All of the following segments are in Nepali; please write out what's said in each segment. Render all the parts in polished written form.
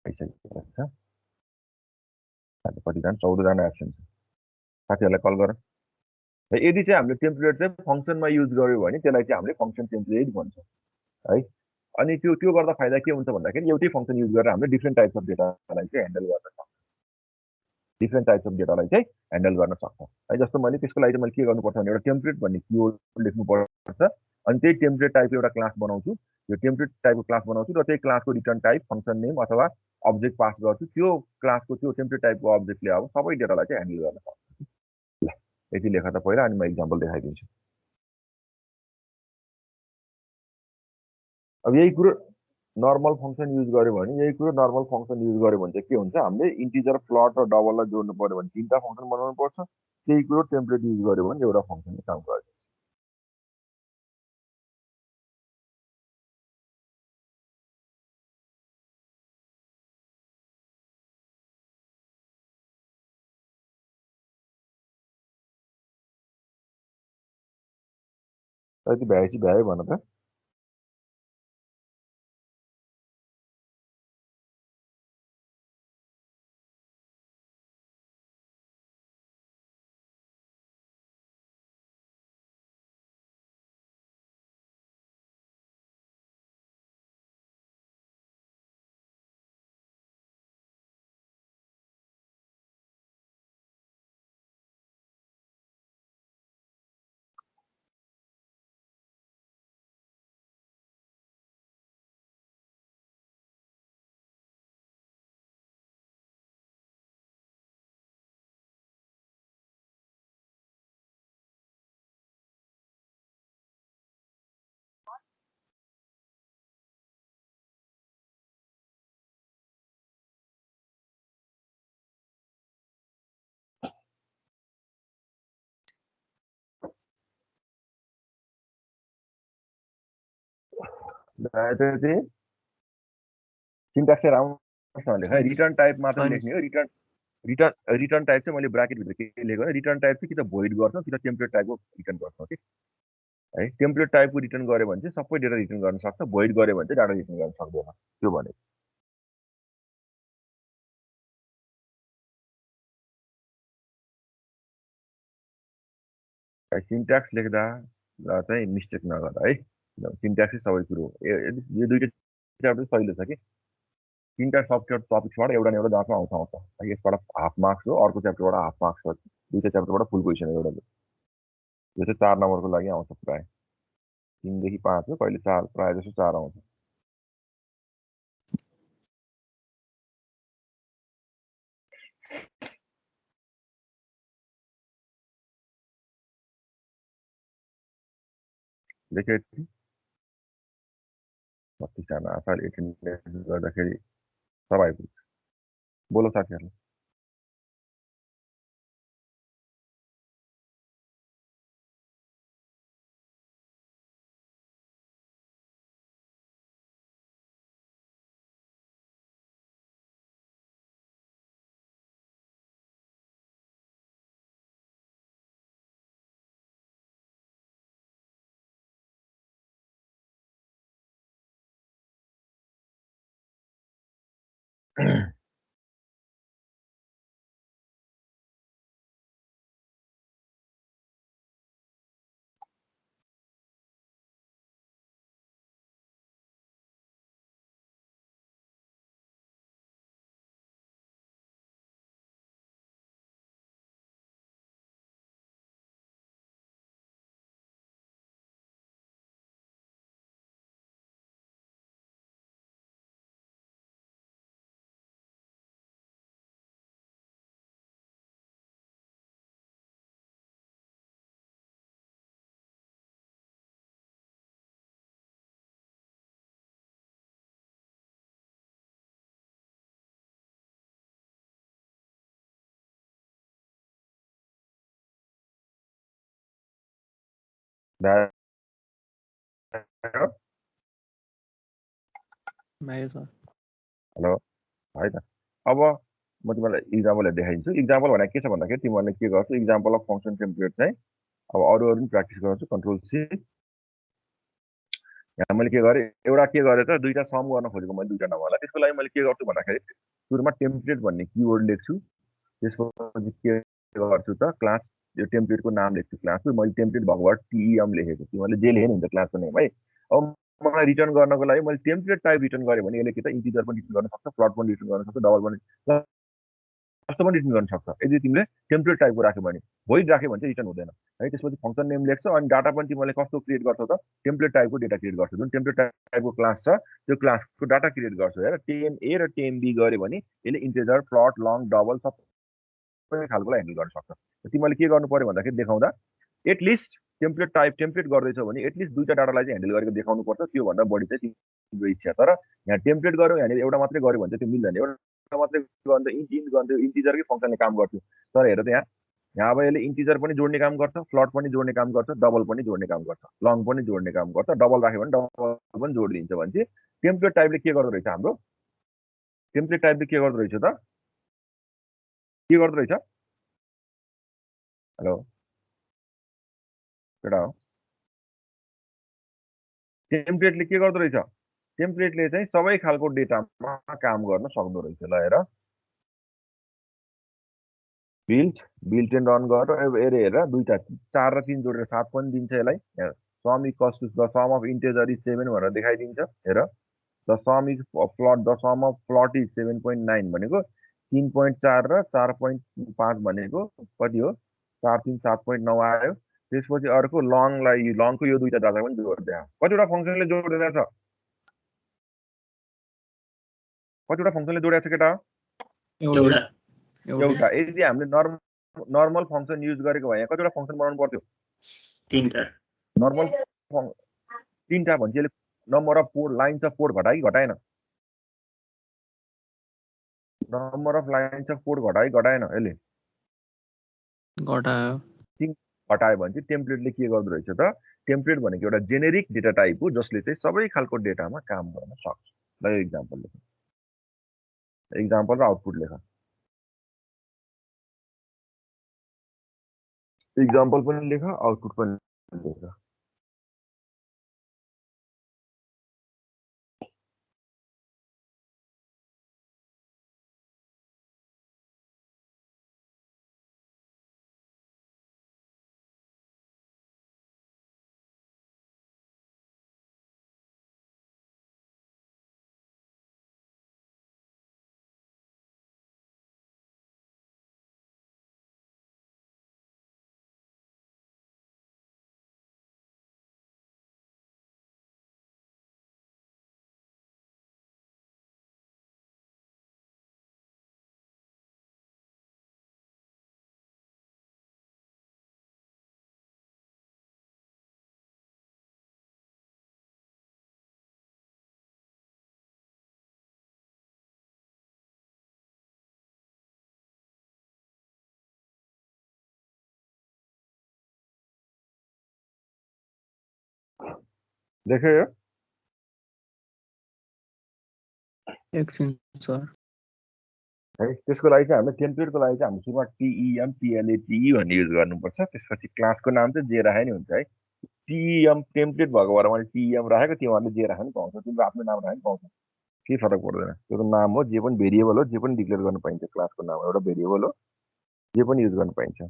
आइसकेको छ। कतिजना 14 जना एब्सेन्ट छ। साथीहरूलाई कल गर। यदि चाहिँ हामीले टेम्प्लेट चाहिँ फङ्सनमा युज गर्यो भने त्यसलाई चाहिँ हामीले फङ्सन टेम्प्लेट भन्छौँ है। अनि त्यो गर्दा फाइदा के हुन्छ भन्दाखेरि एउटै फङ्सन युज गरेर हामीले डिफ्रेन्ट टाइप्स अफ डेटालाई चाहिँ ह्यान्डल गर्न सक्छौँ। डिफ्रेन्ट टाइप्स अफ डेटालाई चाहिँ ह्यान्डल गर्न सक्छौँ है। जस्तो मैले त्यसको लागि मैले के गर्नुपर्छ भने एउटा टेम्प्लेट भन्ने किवर्ड लेख्नुपर्छ। अनि त्यही टेम्प्लेट टाइपको एउटा क्लास बनाउँछु। यो टेम्प्लेट टाइपको क्लास बनाउँछु र त्यही क्लासको रिटर्न टाइप फङ्सन नेम अथवा अब्जेक्ट पास गर्छु। त्यो क्लासको त्यो टेम्प्लेट टाइपको अब्जेक्टले अब सबै डेटालाई चाहिँ ह्यान्डल गर्न सक्छ। ल यति लेखा त पहिला, अनि म इक्जाम्पल देखाइदिन्छु। अब यही कुरो नर्मल फङ्सन युज गर्यो भने नर्मल फङ्सन युज गर्यो भने चाहिँ के हुन्छ, हामीले इन्टिजर, फ्लट र डबललाई जोड्नु पर्यो भने 3टा फङ्सन बनाउनु पर्छ। त्यही कुरो टेम्प्लेट युज गर्यो भने एउटा फङ्सनले काम गर्छ। यति भ्याएपछि भ्यायो भन त। चाहिँ सिन्ट्याक्स चाहिँ राम्रोसँग लेख है। रिटर्न टाइप मात्र लेख्ने हो। रिटर्न टाइप चाहिँ मैले ब्राकेटभित्र के लेखेको, रिटर्न टाइप चाहिँ कि त भोइड गर्छौँ कि त टेम्प्लेट टाइपको रिटर्न गर्छौँ कि है। टेम्प्लेट टाइपको रिटर्न गऱ्यो भने चाहिँ सबै डेटा रिटर्न गर्न सक्छ। भोइड गऱ्यो भने चाहिँ डाटा रिटर्न गर्न सक्दैन। त्यो भने सिन्ट्याक्स लेख्दा चाहिँ मिस्टेक नगर है। सिन्ट्याक्स सबै कुरो यो दुईटा च्याप्टर सहिलो छ कि 3टा सब टपिक्सबाट एउटा न एउटा जहाँसम्म आउँछ। यसबाट हाफ मार्क्स हो, अर्को च्याप्टरबाट हाफ मार्क्स हो। 2टा च्याप्टरबाट फुल क्वेसन हो। एउटा यो चाहिँ 4 नम्बरको लागि आउँछ। प्रायः 3 देखि 5 हो, कहिले 4, प्रायः जस्तो 4 आउँछ। लेखे 32जना आफैले एटेन्डेन्स गर्दाखेरि सब आइपुग्छ। बोलो साथीहरू। हेलो है त। अब म तिमीलाई इक्जाम्पलहरू देखाइदिन्छु। इक्जाम्पल भनेको के छ भन्दाखेरि तिमीहरूले के गर्छौ, इक्जाम्पल अफ फङ्सन टेम्प्लेट चाहिँ अब अरू पनि प्र्याक्टिस गर्छु। Control C. यहाँ मैले के गरेँ, एउटा के गरेँ त दुईटा सम गर्न खोजेको मैले दुईटा नम्बरलाई। त्यसको लागि मैले के गर्छु भन्दाखेरि सुरुमा टेम्प्लेट भन्ने किवर्ड लेख्छु। त्यसपछि के गर्छु त क्लास यो टेम्प्लेटको नाम लेख्छु क्लासको। मैले टेम्प्लेट भएकोबाट टिइएम लेखेको छु। मैले जे लेखेँ नि हुन्छ क्लासको नेम है। अब मलाई रिटर्न गर्नको लागि मैले टेम्प्लेट टाइप रिटर्न गरेँ भने यसले के त इन्टिजर पनि रिटर्न गर्न सक्छ, फ्लोट पनि रिटर्न गर्न सक्छ, डबल पनि कस्तो पनि रिटर्न गर्न सक्छ यदि तिमीले टेम्प्लेट टाइपको राख्यो भने। भोइड राख्यो भने चाहिँ रिटर्न हुँदैन है। त्यसपछि फङ्सन नेम लेख्छौ अनि डाटा पनि तिमीले कस्तो क्रिएट गर्छौ त टेम्प्लेट टाइपको डेटा क्रिएट गर्छौ। जुन टेम्प्लेट टाइपको क्लास छ त्यो क्लासको डाटा क्रिएट गर्छौ। हेर टेम ए र टेम बी गऱ्यो भने यसले इन्टिजर, फ्लोट, लङ, डबल सबै खालकोलाई ह्यान्डल गर्न सक्छ। तिमीले के गर्नु पर्यो भन्दाखेरि देखाउँदा एटलिस्ट टेम्प्लेट टाइप टेम्प्लेट गर्दैछौ भने एटलिस्ट दुईटा डाटालाई चाहिँ ह्यान्डल गरेको देखाउनु पर्छ। त्योभन्दा बढी चाहिँ तिम्रो इच्छा। तर यहाँ टेम्प्लेट गऱ्यौ यहाँनिर एउटा मात्रै गऱ्यो भने चाहिँ त्यो मिल्दैन। एउटा मात्रै गर्दा इन्ट गर्थ्यो, इन्टिजरकै फङ्सनले काम गर्थ्यो। तर हेर त यहाँ यहाँ अब यसले इन्टिजर पनि जोड्ने काम गर्छ, फ्लट पनि जोड्ने काम गर्छ, डबल पनि जोड्ने काम गर्छ, लङ पनि जोड्ने काम गर्छ। डबल राख्यो भने डबल पनि जोडिदिन्छ भने चाहिँ टेम्प्लेट टाइपले के गर्दो रहेछ हाम्रो, टेम्प्लेट टाइपले के गर्दो रहेछ त, के गर्दो रहेछ, हेलो केटा हो, टेम्प्लेटले के गर्दो रहेछ, टेम्प्लेटले चाहिँ सबै खालको डेटामा काम गर्न सक्दो रहेछ। ल हेर बिल्ट बिल्ट एन्ड रन गरेर अब हेर दुईटा 4 र 3 जोडेर 7 पनि दिन्छ यसलाई। Sum equals to the sum of integer is 7 भनेर देखाइदिन्छ। हेर the sum is float the sum of float is 7.9 भनेको 3.4 र 4.5 भनेको कति हो 4 3 7.9 आयो। त्यसपछि अर्को लङलाई लङको यो दुईटा डाटा पनि जोड्दै कतिवटा फङ्सनले जोडेर छ, कतिवटा फङ्सनले जोडेको छ केटा, एउटा। यदि हामीले नर्मल फङ्सन युज गरेको भए कतिवटा फङ्सन बनाउनु पर्थ्यो, तीनटा। नर्मल तीनटा भन्छ यसले number of code lines of code घटाइ घटाएन, number of lines of code घटाइ घटाएन, यसले घटायो। घटायो भने चाहिँ टेम्प्लेटले के गर्दो रहेछ त, टेम्प्लेट भनेको एउटा जेनेरिक डेटा टाइप हो जसले चाहिँ सबै खालको डेटामा काम गर्न सक्छ। ल यो इक्जाम्पल लेख, इक्जाम्पल र आउटपुट लेख, इक्जाम्पल पनि लेख आउटपुट पनि लेख। देख्यो यो एकछिन सर है। त्यसको लागि चाहिँ हामीले टेम्प्लेटको लागि चाहिँ हामी सुरुमा टिइएम टिएलएटिई भन्ने युज गर्नुपर्छ। त्यसपछि क्लासको नाम चाहिँ जे राखे नि हुन्छ है। टिइएम टेम्प्लेट भएको भएर मैले टिइएम राखेको, तिमीहरूले जे राखे नि पाउँछ, तिम्रो आफ्नो नाम राखे नि पाउँछ, केही फरक पर्दैन। त्यो त नाम हो, जे पनि भेरिएबल हो, जे पनि डिक्लेयर गर्न पाइन्छ। क्लासको नाम एउटा भेरिएबल हो, जे पनि युज गर्न पाइन्छ।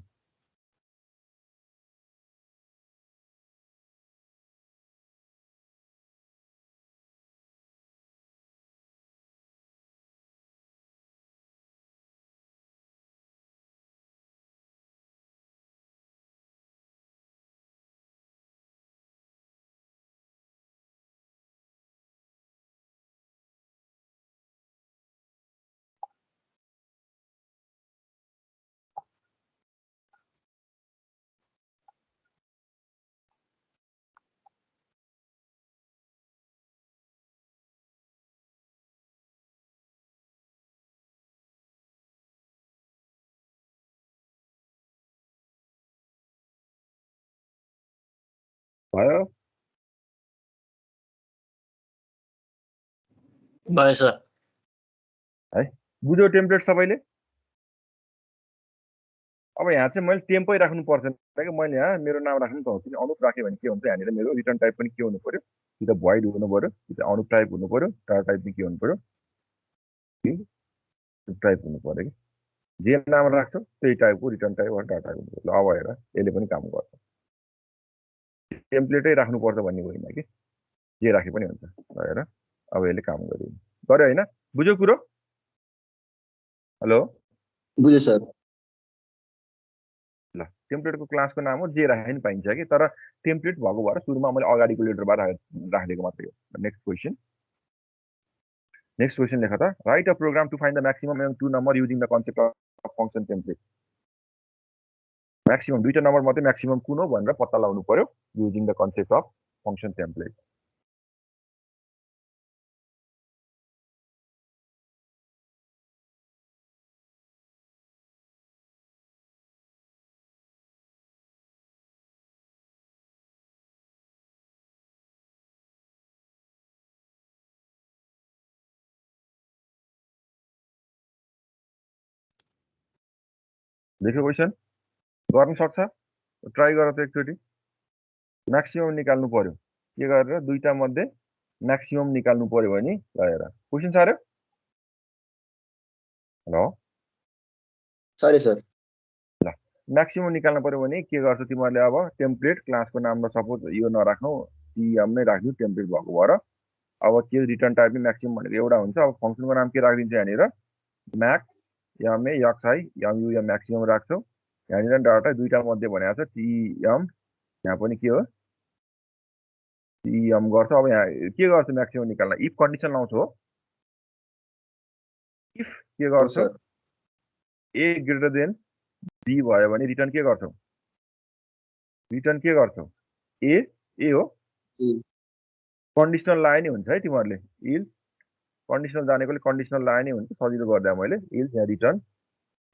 भयो भयो सर है। बुझ्यो टेम्प्लेट सबैले? अब यहाँ चाहिँ मैले टेम्पै राख्नु पर्छ कि मैले यहाँ मेरो नाम राख्नु पाउँछु नि अनुप राखेँ भने के हुन्छ यहाँनिर मेरो रिटर्न टाइप पनि के हुनु पर्यो कि त void हुनु पर्यो कि त अनुप टाइप हुनु पर्यो डाटा टाइप पनि के हुनु पर्यो कि टाइप हुनु पर्यो कि जे नाम राख्छौ त्यही टाइपको रिटर्न टाइप वा डाटा टाइप हुनु पर्यो ल अब हेर यसले पनि काम गर्छ टेम्प्लेटै राख्नुपर्छ भन्ने होइन कि जे राखे पनि हुन्छ ल हेर अब यसले काम गर्यो गर्यो होइन बुझ्यो कुरो हेलो बुझेँ सर। ल टेम्प्लेटको क्लासको नाम हो जे राखे पनि पाइन्छ कि तर टेम्प्लेट भएको भएर सुरुमा मैले अगाडिको लेटर बार राखिदिएको मात्रै हो नेक्स्ट क्वेसन लेख त write a program to find the maximum and two number using the concept of function template maximum दुईटा नम्बर मात्रै म्याक्सिमम कुन हो भनेर पत्ता लगाउनु पर्यो using the concept of function template देख्यो क्वेसन गर्न सक्छ ट्राई गर त एकचोटि म्याक्सिमम निकाल्नु पर्यो के गरेर दुईटा मध्ये म्याक्सिमम निकाल्नु पर्यो भने ल हेर क्वेसन साह्रो हेलो सरी सर। ल म्याक्सिमम निकाल्नु पर्यो भने के गर्छौ तिमीहरूले अब टेम्प्लेट क्लासको नाममा सपोज यो नराख्नु टिएम नै राख्नु टेम्प्लेट भएको भएर अब के रिटर्न टाइप नै म्याक्सिमम भनेको एउटा हुन्छ अब फङ्सनको नाम के राखिदिन्छ यहाँनिर म्याक्स एमए एक्सआई एमयुएम म्याक्सिमम राख्छौ यहाँनिर डाटा दुईटा मध्ये भनेको छ टिएम यहाँ पनि के हो टिएम गर्छ अब यहाँ के गर्छ म्याक्सिमम निकाल्न इफ कन्डिसन लाउँछ हो इफ के गर्छ sir. A greater than B भयो भने रिटर्न के गर्छौ ए ए हो कन्डिसनल लाए नै हुन्छ है तिमीहरूले इल्स कन्डिसनल जानेकोले कन्डिसनल लाए नै हुन्छ सजिलो गर्दा मैले इल्स यहाँ रिटर्न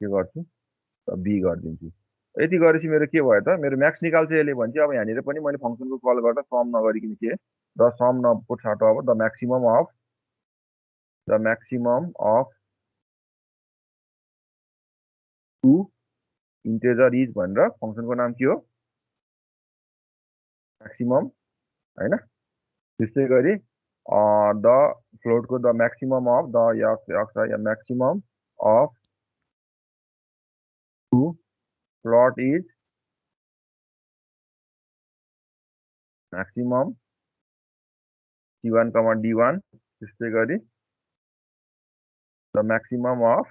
के गर्छु बी गरिदिन्छु यति गरेपछि मेरो के भयो त मेरो म्याक्स निकाल्छ यसले भने अब यहाँनिर पनि मैले फङ्सनको कल गर्दा सम नगरिकन के द सम नपुट साटो अब the maximum of two integer is भनेर फङ्सनको नाम के हो म्याक्सिमम होइन त्यस्तै गरी द फ्लोटको the maximum of the maximum of two float is maximum C1, D1 त्यस्तै गरी the maximum of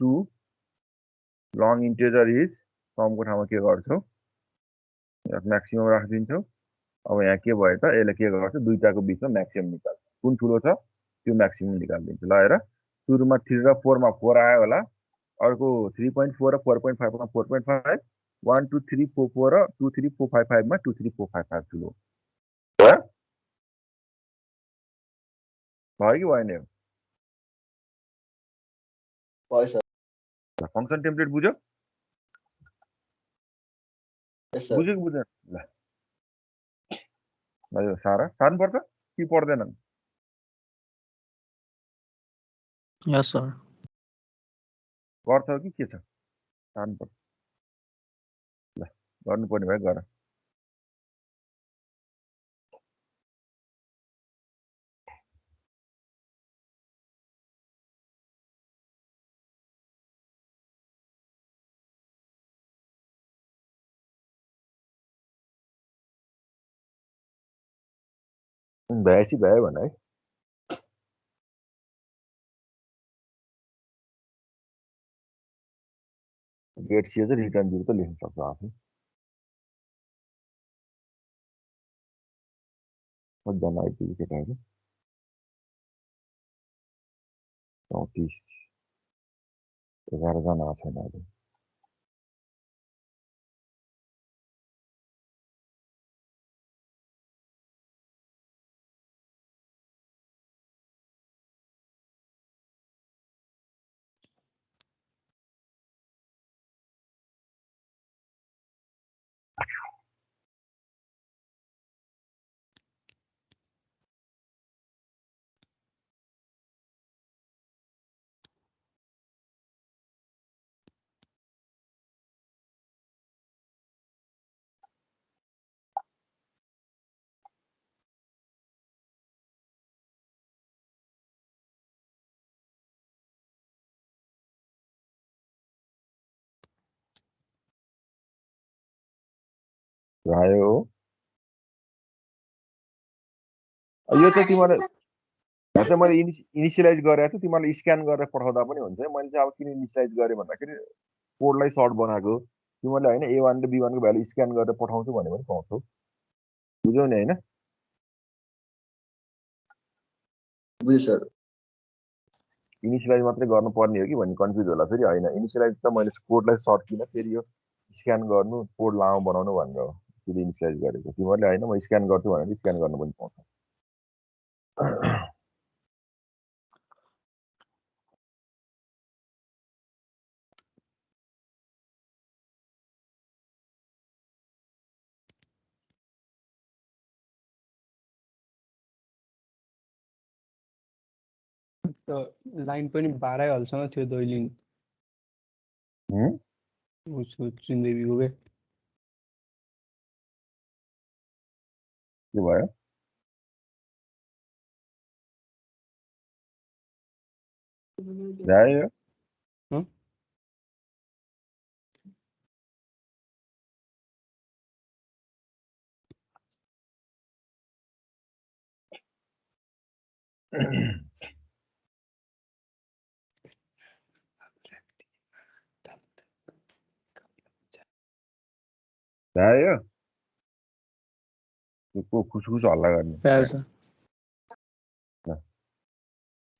two long integer is समको ठाउँमा के गर्छौ म्याक्सिमम राखिदिन्छौ अब यहाँ के भयो त यसले के गर्छ दुईटाको बिचमा म्याक्सिमम निकाल्छ कुन ठुलो छ त्यो म्याक्सिमम निकालिदिन्छ ल हेर सुरुमा 3 र 4 मा 4 आयो होला अर्को 3.4 र 4.5 मा 4.5 1 2 3 4 4 र 2 3 4 5 5 मा 2 3 4 5 5 ठुलो भयो कि भएन भयो सर। फङ्सन टेम्प्लेट बुझ्यो बुझ्यो कि बुझेन ल यो सार्नुपर्छ कि पर्दैनन् यस सर गर्छौ कि के छ सार्नुपर्छ ल गर्नुपर्ने भए गर भएपछि भयो भने है गेट सी चाहिँ रिटर्न 0 त लेख्न सक्छ आफै कतिजना आइपुग्यो केटाहरू 34 11 जना छैन अहिले आयो यो त तिमीले मैले इनिसियलाइज गरेको छु तिमीले स्क्यान गरेर पठाउँदा पनि हुन्छ मैले चाहिँ अब किन इनिसियलाइज गरेँ भन्दाखेरि कोडलाई सर्ट बनाएको तिमीले होइन A1 र B1 को भ्यालु स्क्यान गरेर पठाउँछु भने पनि पाउँछौ बुझ्यौ नि होइन बुझेँ सर इनिसियलाइज मात्रै गर्नुपर्ने हो कि भन्ने कन्फ्युज होला फेरि होइन इनिसियलाइज त मैले कोडलाई सर्ट किन फेरि यो स्क्यान गर्नु कोड लामो बनाउनु भनेर हो फेरि इनिसियलाइज गरेको तिमीहरूले होइन म स्क्यान गर्छु भनेर स्क्यान गर्नु पनि पाउँछ लाइन पनि 12 हलसँग थियो दैलिङ उसको जिन्दगीको के के भयो ल्यायो ल्यायो को खुसखुस हल्ला गर्ने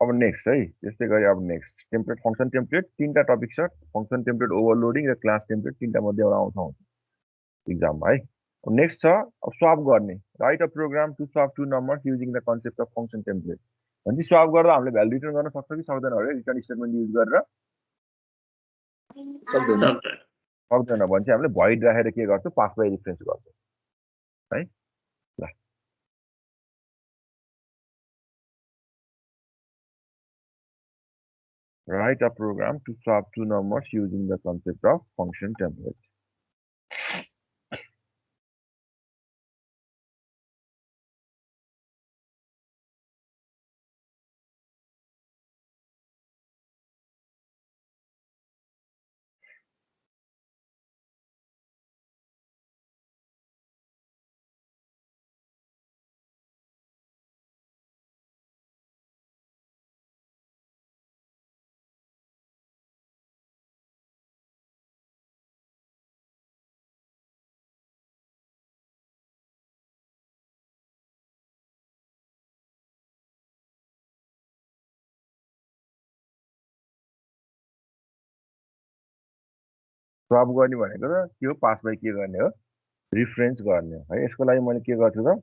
अब नेक्स्ट है त्यस्तै गरी अब नेक्स्ट टेम्प्लेट फङ्सन टेम्प्लेट तीनटा टपिक छ फङ्सन टेम्प्लेट ओभरलोडिङ र क्लास टेम्प्लेट तीनटा मध्ये एउटा आउँछ इक्जाममा है अब नेक्स्ट छ अब स्वाप गर्ने write a program to swap two numbers using the concept of function template भनेपछि स्वाप गर्दा हामीले भ्यालु रिटर्न गर्न सक्छ कि सक्दैन अरे रिटर्न स्टेटमेन्ट युज गरेर सक्दैन भनेपछि हामीले भोइड राखेर के गर्छौँ पास बाई रिफरेन्स गर्छौँ है ल write a program to swap two numbers using the concept of function template. Swap गर्ने भनेको त के हो पास बाई के गर्ने हो रिफरेन्स गर्ने हो है यसको लागि मैले के गर्छु त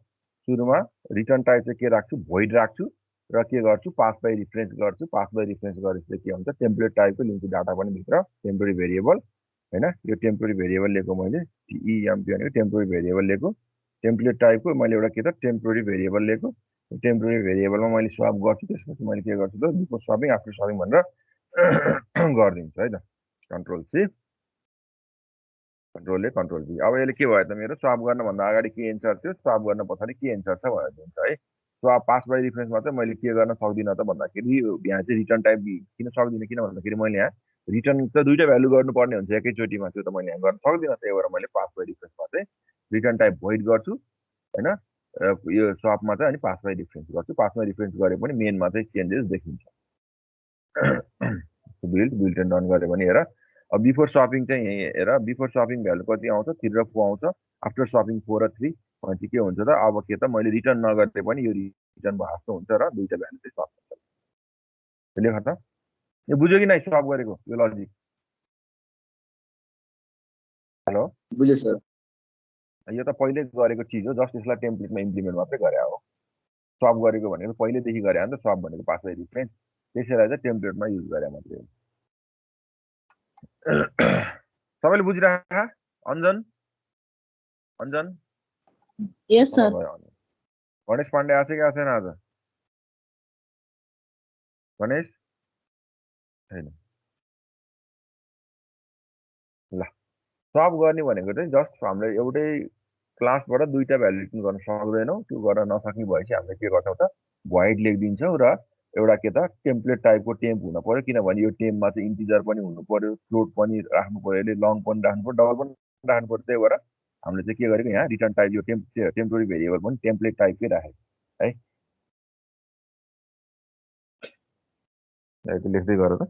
सुरुमा रिटर्न टाइप चाहिँ के राख्छु भोइड राख्छु र के गर्छु पास बाई रिफरेन्स गर्छु पास बाई रिफरेन्स गरेपछि के हुन्छ टेम्प्लेट टाइपको लिन्छु डाटा पनि भित्र टेम्पोररी भेरिएबल हैन यो टेम्पोररी भेरिएबल लिएको मैले टीईएमपी भनेको टेम्पोररी भेरिएबल लिएको टेम्प्लेट टाइपको मैले एउटा के त टेम्पोररी भेरिएबल लिएको टेम्पोररी भेरिएबलमा मैले स्वाप गर्छु त्यसपछि मैले के गर्छु त बिफोर स्वापिङ आफ्टर स्वापिङ भनेर गरिदिन्छु है त control C control A control B अब यसले के भयो त मेरो स्वाप गर्नभन्दा अगाडि के एन्सर थियो स्वाप गर्न पछाडि के एन्सर छ भनेर दिन्छ है स्वाप पास बाई रिफरेन्समा चाहिँ मैले के गर्न सक्दिनँ त भन्दाखेरि यहाँ चाहिँ रिटर्न टाइप किन सक्दिनँ किन भन्दाखेरि मैले यहाँ रिटर्न त दुईटा भ्यालु गर्नुपर्ने हुन्छ एकैचोटिमा त्यो त मैले यहाँ गर्न सक्दिनँ त्यही भएर मैले पास बाई रिफरेन्समा चाहिँ रिटर्न टाइप भोइड गर्छु होइन यो स्वापमा चाहिँ अनि पास बाई रिफरेन्स गर्छु पास बाई रिफरेन्स गरे पनि मेनमा चाहिँ चेन्जेस देखिन्छ बिल्ट एन्ड रन गऱ्यो भने हेर अब बिफोर स्वापिङ चाहिँ हेर बिफोर स्वापिङ भ्यालु कति आउँछ 3 र 4 आउँछ आफ्टर स्वापिङ 4 र 3 भनेपछि के हुन्छ त अब के त मैले रिटर्न नगर्दै पनि यो रिटर्न भयो जस्तो हुन्छ र दुईटा भ्यालु चाहिँ स्वाप हुन्छ त्यसले गर्दा यो बुझ्यो कि नै स्वाप गरेको यो लजिक हेलो बुझेँ सर यो त पहिले गरेको चिज हो जस्ट यसलाई टेम्प्लेटमा इम्प्लिमेन्ट मात्रै गरे हो स्वाप गरेको भनेको पहिलेदेखि गरे हो नि त स्वाप भनेको पास बाई रिफरेन्स त्यसैलाई चाहिँ टेम्प्लेटमा युज गरे मात्रै हो सबैले बुझिराखा अञ्जन अञ्जन यस सर गणेश पाण्डे आछ कि आएन आज गणेश छैन ल स्वाप गर्ने भनेको चाहिँ जस्ट हामीले एउटै क्लासबाट दुईटा भ्यालु रिटर्न गर्न सक्दैनौँ त्यो गर्न नसक्ने भएपछि हामीले के गर्छौँ त भोइड लेखिदिन्छौँ र एउटा के त टेम्प्लेट टाइपको टेम्प हुनु पर्यो किनभने यो टेम्पमा चाहिँ इन्टिजर पनि हुनु पर्यो फ्लोट पनि राख्नु पर्यो यसले लङ पनि राख्नु पर्यो डबल पनि राख्नु पर्यो त्यही भएर हामीले चाहिँ के गरेको यहाँ रिटर्न टाइप यो टेम्पोररी भेरिएबल पनि टेम्प्लेट टाइपकै राखेको है। त्यो लेख्दै गर त।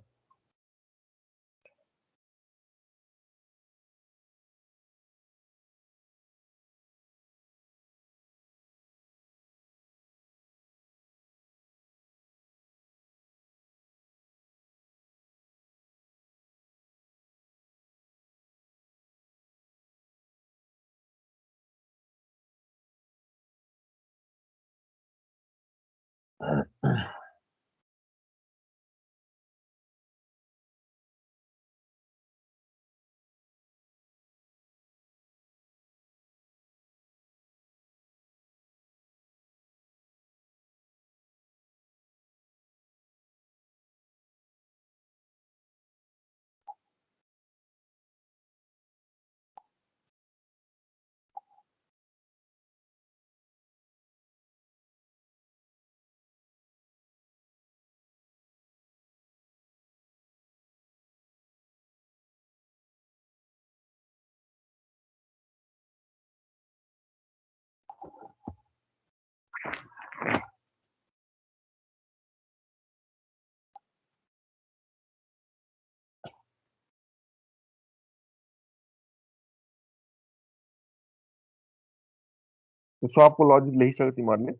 स्वपको लजिक लेखिसक्यो तिमीहरूले?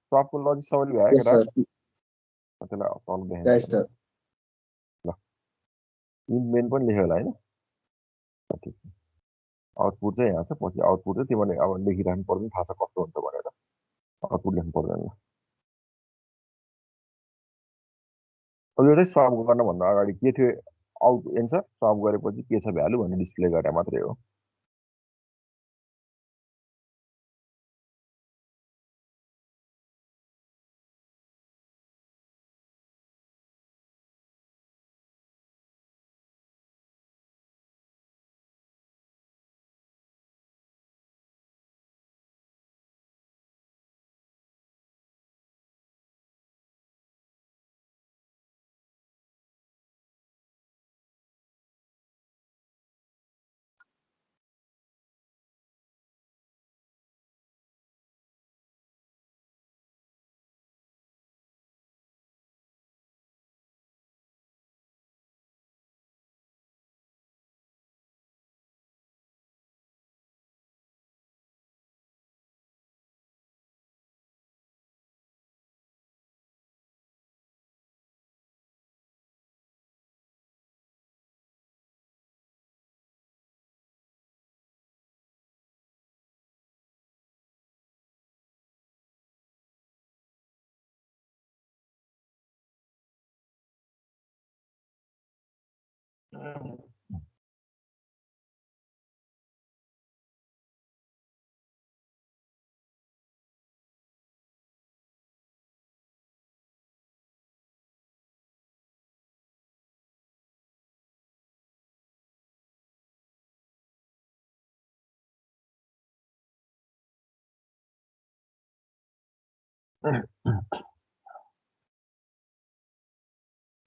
स्वपको लजिक सबैले भ्यायो Yes, केटा? sir. त्यसलाई तल Yes, देखाइदिनु। sir. इन्ट मेन पनि लेख्यो होला हैन? ठिक छ। आउटपुट चाहिँ यहाँ छ, पछि आउटपुट चाहिँ तिमीले अब लेखिराख्नु पर्दैन, थाहा छ कस्तो हुन्छ भनेर। आउटपुट लेख्नु पर्दैन। अब यो चाहिँ स्वाप गर्न भन्दा अगाडि के थियो आउट एन्सर, स्वाप गरेपछि के छ भ्यालु भन्ने डिस्प्ले गरे मात्रै हो।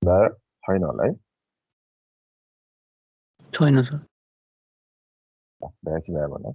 भयो? छैन होला है? छैन सर। भ्याएपछि भ्यायो भने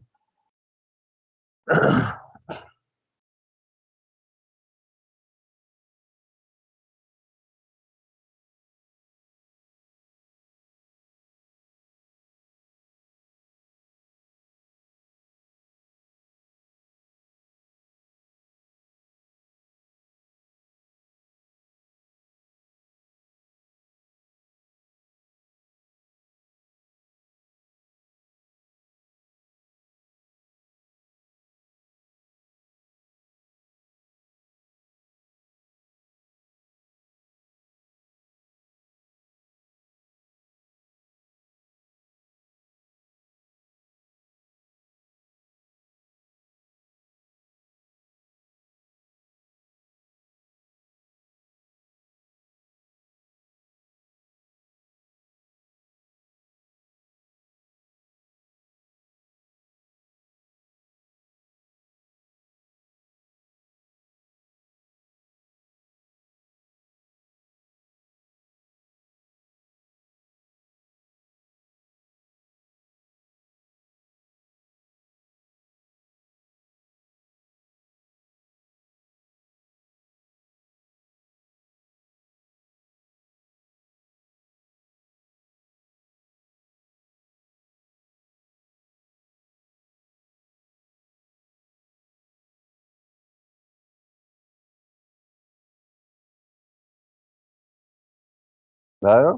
भयो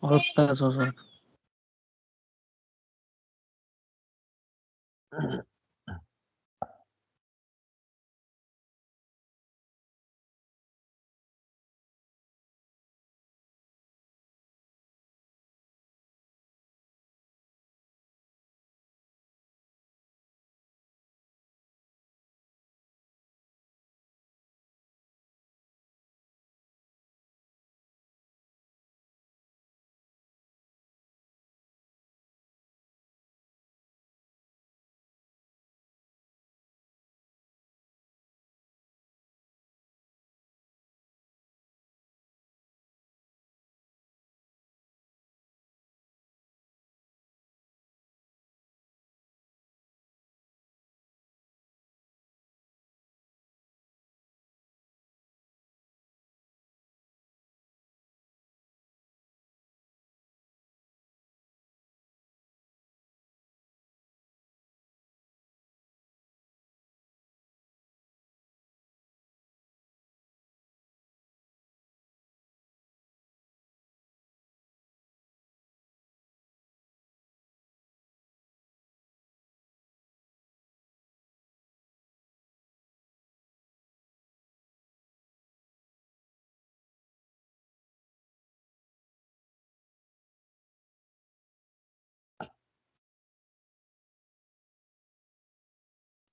हल्का छ सर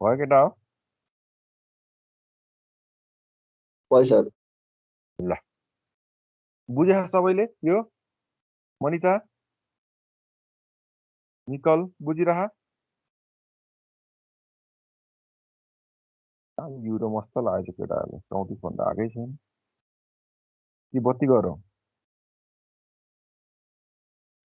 भयो केटा हो भयो सर ल बुझे सबैले यो मनिता निकल बुझिरह युरो मस्त लागेको छ केटाहरूले 34 भन्दा आगै छैन कि बत्ती गरौँ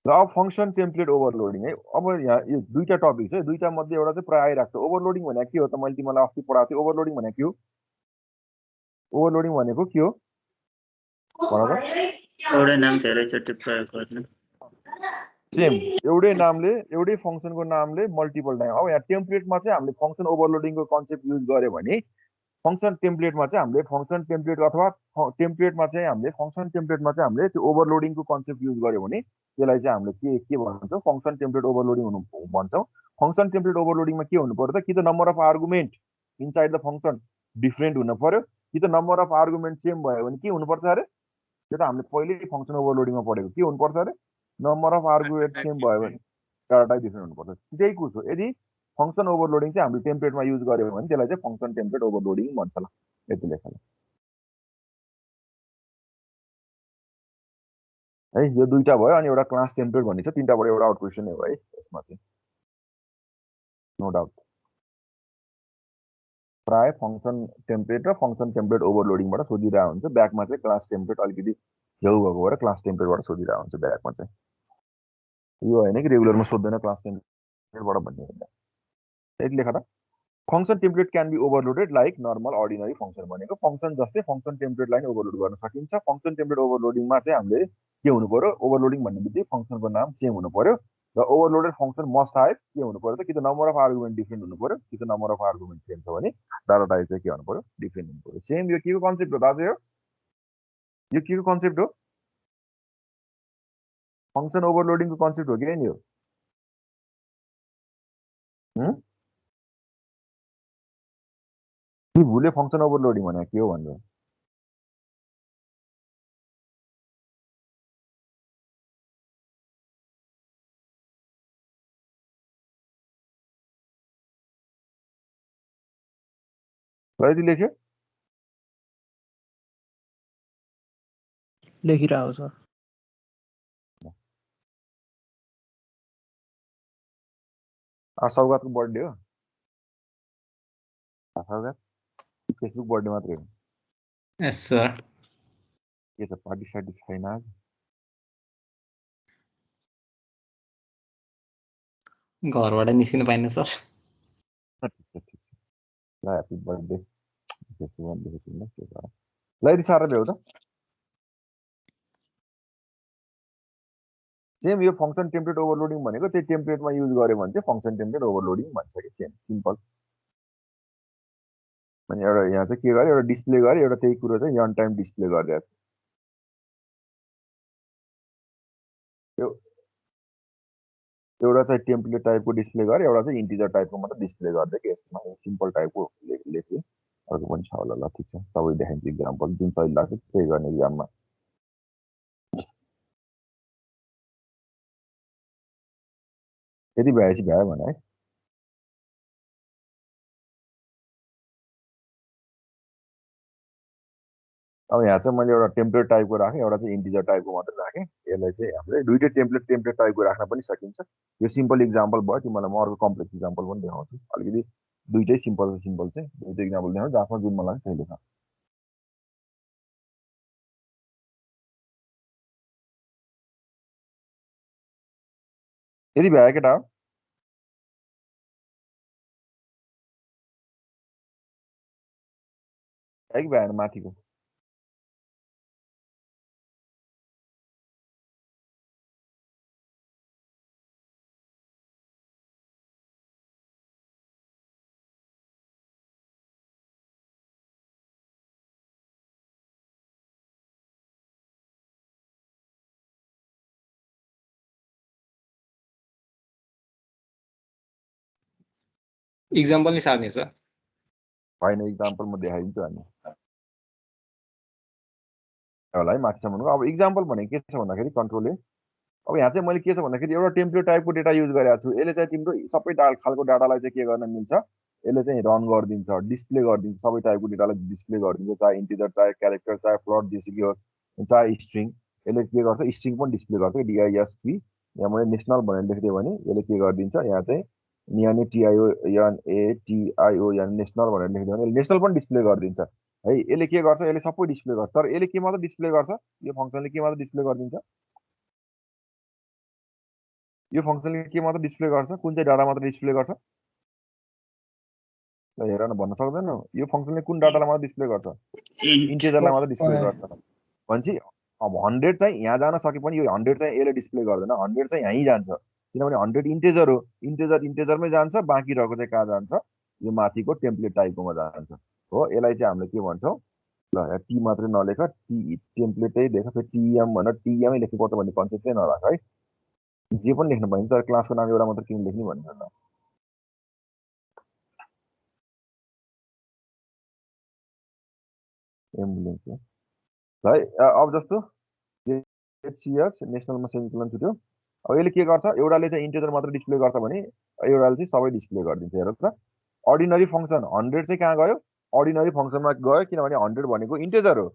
ल अब फङ्सन टेम्प्लेट ओभरलोडिङ है अब यहाँ यो दुईटा टपिक छ दुईटा मध्ये एउटा चाहिँ प्राय आइरहेको छ ओभरलोडिङ भनेको के हो त मैले तिमीलाई अस्ति पढाएको थिएँ ओभरलोडिङ भनेको के हो ओभरलोडिङ भनेको के हो भन त एउटै नाम धेरैचोटि प्रयोग गर्ने सेम एउटै नामले एउटै फङ्सनको नामले मल्टिपल टाइम अब यहाँ टेम्प्लेटमा चाहिँ हामीले फङ्सन ओभरलोडिङको कन्सेप्ट युज गर्यो भने फङ्सन टेम्प्लेटमा चाहिँ हामीले फङ्सन टेम्प्लेट अथवा टेम्प्लेटमा चाहिँ हामीले फङ्सन टेम्प्लेटमा चाहिँ हामीले त्यो ओभरलोडिङको कन्सेप्ट युज गर्यो भने त्यसलाई चाहिँ हामीले के भन्छौँ फङ्सन टेम्प्लेट ओभरलोडिङ हुनु भन्छौँ फङ्सन टेम्प्लेट ओभरलोडिङमा के हुनु पर्यो त कि त number of argument inside the function different हुनु पर्यो कि त नम्बर अफ आर्गुमेन्ट सेम भयो भने के हुनुपर्छ अरे त्यो त हामीले पहिल्यै फङ्सन ओभरलोडिङमा पढेको के हुनुपर्छ अरे नम्बर अफ आर्गुमेन्ट सेम भयो भने डाटा टाइप डिफ्रेन्ट हुनुपर्छ त्यही कुछ हो यदि फङ्सन ओभरलोडिङ चाहिँ हामीले टेम्प्लेटमा युज गर्यो भने त्यसलाई चाहिँ फङ्सन टेम्प्लेट ओभरलोडिङ भन्छ ल यति लेख है यो दुईटा भयो अनि एउटा क्लास टेम्प्लेट भन्ने छ तिनटाबाट एउटा आउट क्वेसन हो है यसमा चाहिँ नो डाउट प्राय फङ्सन टेम्प्लेट र फङ्सन टेम्प्लेट ओभरलोडिङबाट सोधिरहेको हुन्छ ब्याकमा चाहिँ क्लास टेम्प्लेट अलिकति झेउ भएको भएर क्लास टेम्प्लेटबाट सोधिरहेको हुन्छ ब्याकमा चाहिँ यो होइन कि रेगुलरमा सोध्दैन क्लास टेम्प्लेटबाट भन्ने होइन यति लेख त function template can be overloaded like normal ordinary function भनेको फङ्सन जस्तै फङ्सन टेम्प्लेटलाई नै ओभरलोड गर्न सकिन्छ फङ्सन टेम्प्लेट ओभरलोडिङमा चाहिँ हामीले के हुनु पर्यो ओभरलोडिङ भन्ने बित्तिकै फङ्सनको नाम सेम हुनु पर्यो र ओभरलोडेड फङ्सन मस्ट हाइभ के हुनु पर्यो त कि त नम्बर अफ आर्गुमेन्ट डिफ्रेन्ट हुनु पर्यो कि त नम्बर अफ आर्गुमेन्ट सेम छ भने डाटा टाइप चाहिँ के हुनु पर्यो डिफ्रेन्ट हुनु पर्यो सेम यो के को कन्सेप्ट हो दाजु यो के को कन्सेप्ट हो फङ्सन ओभरलोडिङको कन्सेप्ट हो कि नि यो कि भुले फङ्सन ओभरलोडिङ भनेको के हो भनेर र यदि लेख्यो लेखिरहेको सर सौगातको बर्थडे हो सौगात फेसबुक बर्थडे मात्रै हो यस सर के छ पार्टी सार्टी छैन आज घरबाट निस्किनु पाइन्न सर ठिक छ ल ह्याप्पी बर्थडे फेसबुकमा देखेको ल के छ ल यदि साह्रो भ्याउ त सेम यो फङ्सन टेम्प्लेट ओभरलोडिङ भनेको त्यही टेम्प्लेटमा युज गर्यो भने चाहिँ फङ्सन टेम्प्लेट ओभरलोडिङ भन्छ कि सेम सिम्पल अनि एउटा यहाँ चाहिँ के गरे एउटा डिस्प्ले गरे एउटा त्यही कुरो चाहिँ यन टाइम डिस्प्ले गरिरहेको छ एउटा चाहिँ टेम्प्लेट टाइपको डिस्प्ले गरे एउटा चाहिँ इन्टिजर टाइपको मात्र डिस्प्ले गर्दै कि यसमा सिम्पल टाइपको लेखेँ अर्को पनि छ होला ल ठिक छ तपाईँ देखाइन्छ इक्जाम्पल जुन सही लाग्छ त्यही गर्ने इक्जाममा यदि भ्याएपछि भ्यायो भने है अब यहाँ चाहिँ मैले एउटा टेम्प्लेट टाइपको राखेँ एउटा चाहिँ इन्टिजर टाइपको मात्रै राखेँ यसलाई चाहिँ हामीले दुइटै टेम्प्लेट टाइपको राख्न पनि सकिन्छ यो सिम्पल इक्जाम्पल भयो तिमीलाई म अर्को कम्प्लेक्स इक्जाम्पल पनि देखाउँछु अलिकति दुइटै सिम्पल चाहिँ दुइटै इक्जाम्पल देखाउँछु जसमा जुन मलाई त्यही लेख यदि भ्यायो केटा हो कि भ्याएन माथिको इक्जाम्पल नि सार्ने सर होइन इक्जाम्पल म देखाइदिन्छु अनि होला है माथिसम्मको अब इक्जाम्पल भनेको के छ भन्दाखेरि कन्ट्रोल अब यहाँ चाहिँ मैले के छ भन्दाखेरि एउटा टेम्प्लेट टाइपको डेटा युज गरेको छु यसले चाहिँ तिम्रो सबै खालको डाटालाई चाहिँ के गर्न मिल्छ यसले चाहिँ रन गरिदिन्छ डिस्प्ले गरिदिन्छ सबै टाइपको डेटालाई डिस्प्ले गरिदिन्छ चाहे इन्टिजर चाहे क्यारेक्टर चाहे फ्लोट जेसुकै होस् चाहे स्ट्रिङ यसले के गर्छ स्ट्रिङ पनि डिस्प्ले गर्छ डिआइएसपी यहाँ मैले नेसनल भनेर लेखिदिएँ भने यसले के गरिदिन्छ यहाँ चाहिँ यहाँ टिआइओ एनएटिआइओ यहाँ नेसनल भनेर लेखिदियो भने नेसनल पनि डिस्प्ले गरिदिन्छ है यसले के गर्छ यसले सबै डिस्प्ले गर्छ तर यसले के मात्र डिस्प्ले गर्छ यो फङ्सनले के मात्र डिस्प्ले गरिदिन्छ यो फङ्सनले के मात्र डिस्प्ले गर्छ कुन चाहिँ डाटा मात्र डिस्प्ले गर्छ ल हेर न भन्न सक्दैन यो फङ्सनले कुन डाटालाई मात्र डिस्प्ले गर्छ इन्टिजरलाई मात्र डिस्प्ले गर्छ भनेपछि अब 100 चाहिँ यहाँ जान सके पनि यो 100 चाहिँ यसले डिस्प्ले गर्दैन 100 चाहिँ यहीँ जान्छ किनभने 100 इन्टिजर हो इन्टिजरमै जान्छ बाँकी रहेको चाहिँ कहाँ जान्छ यो माथिको टेम्प्लेट टाइपकोमा जान्छ हो यसलाई चाहिँ हामीले के भन्छौँ ल यहाँ टी मात्रै नलेख टी टेम्प्लेटै लेख फेरि टिएम भनेर टिएमै लेख्नुपर्छ भन्ने कन्सेप्ट चाहिँ नराख है जे पनि लेख्नु पाइन्छ तर क्लासको नाम एउटा मात्र किन लेख्ने भन्ने ल एम्बुलेन्स है अब जस्तो एचसिएस नेसनलमा सेमिकोलन छुट्यो अब यसले के गर्छ एउटाले चाहिँ इन्टिजर मात्र डिस्प्ले गर्छ भने एउटाले चाहिँ सबै डिस्प्ले गरिदिन्छ हेर त अर्डिनरी फङ्सन 100 चाहिँ कहाँ गयो अर्डिनरी फङ्सनमा गयो किनभने 100 भनेको इन्टिजर हो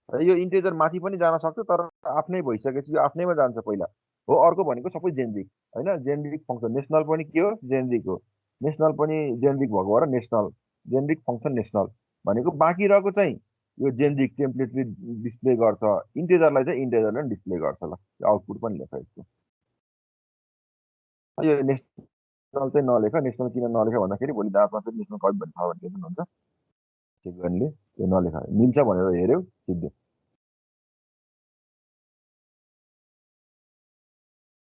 र यो इन्टिजर माथि पनि जान सक्छ तर आफ्नै भइसकेपछि यो आफ्नैमा जान्छ पहिला हो अर्को भनेको सबै जेनरिक होइन जेनरिक फङ्सन नेसनल पनि के हो जेनरिक हो नेसनल पनि जेनरिक भएको भएर नेसनल जेनरिक फङ्सन नेसनल भनेको बाँकी रहेको चाहिँ यो जेनरिक टेम्प्लेटले डिस्प्ले गर्छ इन्टिजरलाई चाहिँ इन्टिजरले पनि डिस्प्ले गर्छ ल आउटपुट पनि लेख यसको यो नेसनल चाहिँ नलेख नेसनल किन नलेख भन्दाखेरि भोलि दाँतमा चाहिँ नेसनल कति भन्ने छ भन्ने हुन्छ चेक गर्नेले यो नलेख मिल्छ भनेर हेऱ्यौ सिद्धो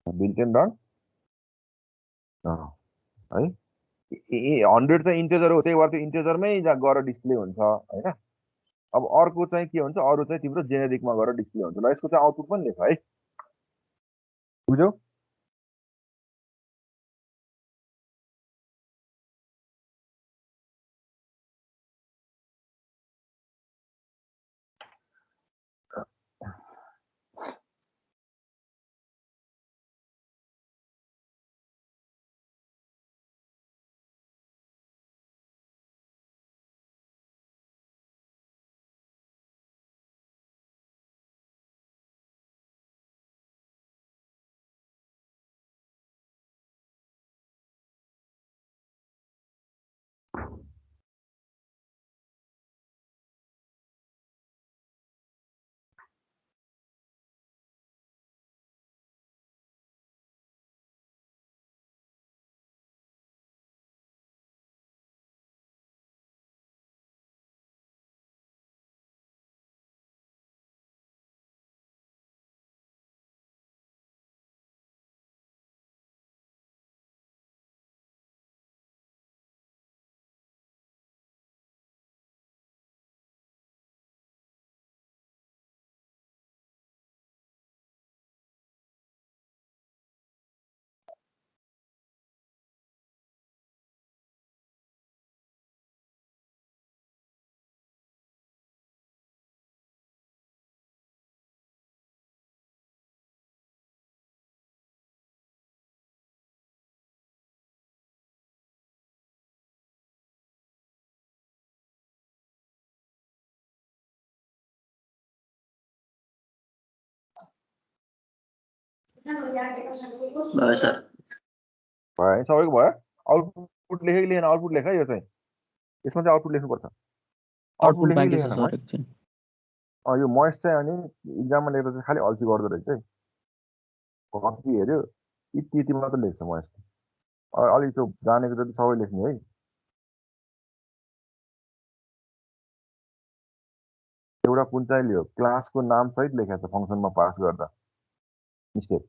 बिल्टेन डन है 100 चाहिँ इन्टिजर हो त्यही भएर त्यो इन्टिजरमै गएर डिस्प्ले हुन्छ होइन अब अर्को चाहिँ के हुन्छ अरू चाहिँ तिम्रो जेनेरिकमा गएर डिस्प्ले हुन्छ ल यसको चाहिँ आउटपुट पनि लेख है बुझ्यौ भयो सर भयो है सबैको भयो आउटपुट लेखेको लेखेन आउटपुट लेख है यो चाहिँ यसमा चाहिँ आउटपुट लेख्नुपर्छ आउटपुट आउटपुट लेखेको बाँकी छ लेखेन सर है एकछिन यो महेश चाहिँ अनि इक्जाममा लेख्दा चाहिँ खालि अल्छी गर्दो रहेछ है कति हेऱ्यो यति यति मात्र लेख्छ महेश अलिक त्यो जानेको जति सबै लेख्ने है एउटा कुन चाहिँ लियो क्लासको नाम सहित लेखेको छ फङ्सनमा पास गर्दा मिस्टेक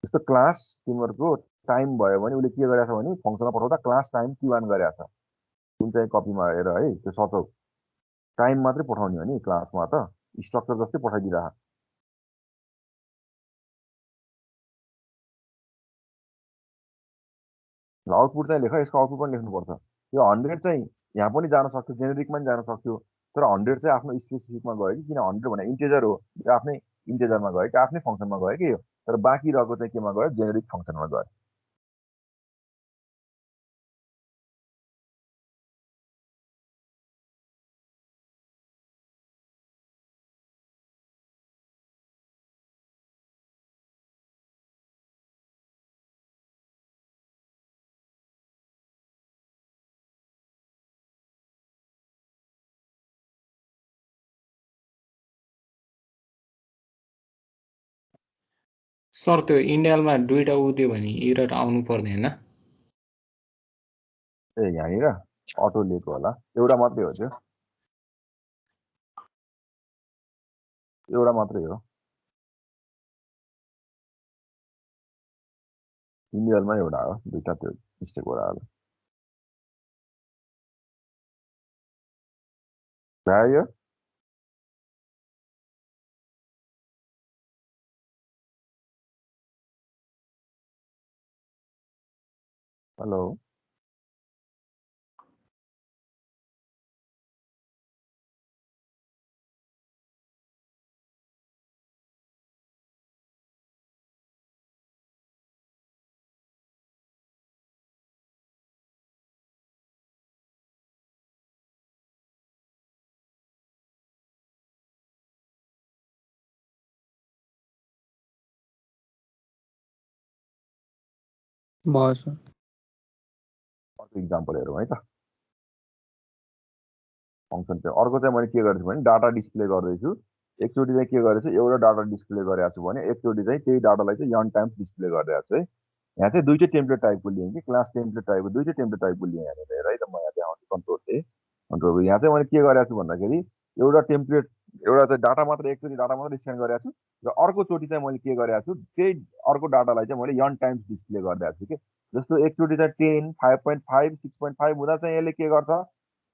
जस्तो क्लास तिमीहरूको टाइम भयो भने उसले के गरेछ भने फङ्सनमा पठाउँदा क्लास टाइम T1 गरेछ कुन चाहिँ कपीमा हेर है त्यो सचौ टाइम मात्रै पठाउने हो नि क्लासमा त स्ट्रक्चर जस्तै पठाइदिइरह आउटपुट चाहिँ लेख यसको आउटपुट पनि लेख्नुपर्छ यो 100 चाहिँ यहाँ पनि जान सक्थ्यो जेनेरिकमा पनि जान सक्थ्यो तर 100 चाहिँ आफ्नो स्पेसिफिकमा गयो कि किन 100 भने इन्टिजर हो यो आफ्नै इन्टिजरमा गयो कि आफ्नै फङ्सनमा गयो कि यो तर बाँकी रहेको चाहिँ केमा गयो जेनेरिक फङ्सनमा गयो सर त्यो इन्डियालमा दुईटा उ दियो भने एरर आउनु पर्ने होइन ए यहाँनिर अटो लिएको होला एउटा मात्रै हो त्यो एउटा मात्रै हो इन्डियलमा एउटा हो दुईटा त्यो मिस्टेक होला भयो हेलो भयो सर अर्को इक्जाम्पल हेरौँ है त फङ्सन चाहिँ अर्को चाहिँ मैले के गरेछु भने डाटा डिस्प्ले गर्दैछु एकचोटि चाहिँ के गरेछु एउटा डाटा डिस्प्ले गरेको छु भने एकचोटि चाहिँ त्यही डाटालाई चाहिँ यन टाइम्स डिस्प्ले गरिरहेको छु है यहाँ चाहिँ दुईटै टेम्प्लेट टाइपको लिएँ कि क्लास टेम्प्लेट टाइपको दुईटै टेम्प्लेट टाइपको लिएँ यहाँनिर हेर है त म यहाँ चाहिँ आउँछु कन्ट्रोल ए कन्ट्रोल यहाँ चाहिँ मैले के गरेको छु भन्दाखेरि एउटा टेम्प्लेट एउटा चाहिँ डाटा मात्र एकचोटि डाटा मात्र स्क्यान गरेको छु र अर्कोचोटि चाहिँ मैले के गरेको छु त्यही अर्को डाटालाई चाहिँ मैले यन टाइम्स डिस्प्ले गरिदिएको छु कि जस्तो एकचोटि चाहिँ 10 5.5 6.5 हुँदा चाहिँ यसले के गर्छ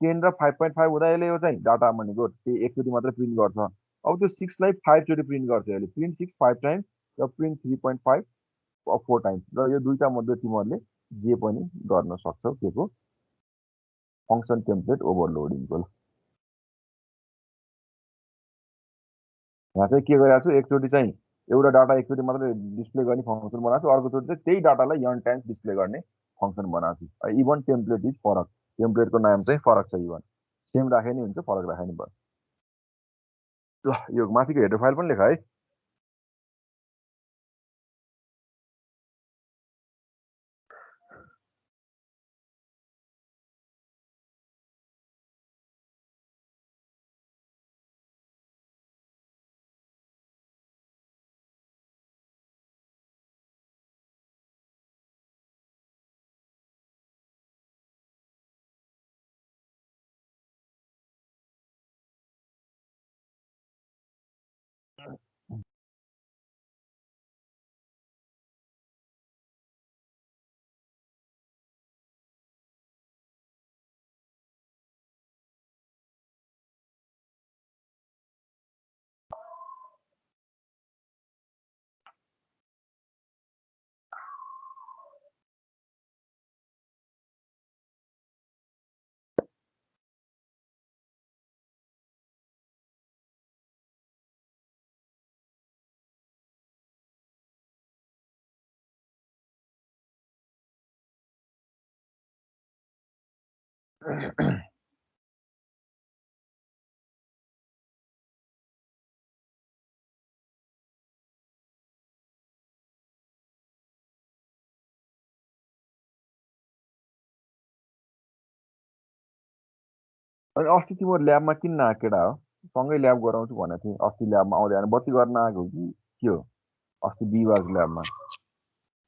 10 र 5.5 हुँदा यसले यो चाहिँ डाटा भनेको त्यही एकचोटि मात्रै प्रिन्ट गर्छ अब त्यो 6 लाई 5 चोटि प्रिन्ट गर्छ यसले प्रिन्ट 6 5 टाइम्स र प्रिन्ट 3.5 4 टाइम्स र यो दुईटा मध्ये तिमीहरूले जे पनि गर्न सक्छौ के को फङ्सन टेम्प्लेट ओभरलोडिङको यहाँ चाहिँ के गरेको छु एकचोटि चाहिँ एउटा डाटा एकचोटि मात्रै डिस्प्ले गर्ने फङ्सन बनाएको छु अर्कोचोटि चाहिँ त्यही डाटालाई यन टाइम्स डिस्प्ले गर्ने फङ्सन बनाएको छु इभन टेम्प्लेट इज फरक टेम्प्लेटको नाम चाहिँ फरक छ इभन सेम राखे नि हुन्छ फरक राखे नि भयो ल यो माथिको हेडर फाइल पनि लेख है अनि अस्ति तिम्रो ल्याबमा किन नआएको केटा हो? सँगै ल्याब गराउँछु भनेको थिएँ। अस्ति ल्याबमा आउँदैन बत्ती गर्न आएको कि के हो? अस्ति बिहिबारको ल्याबमा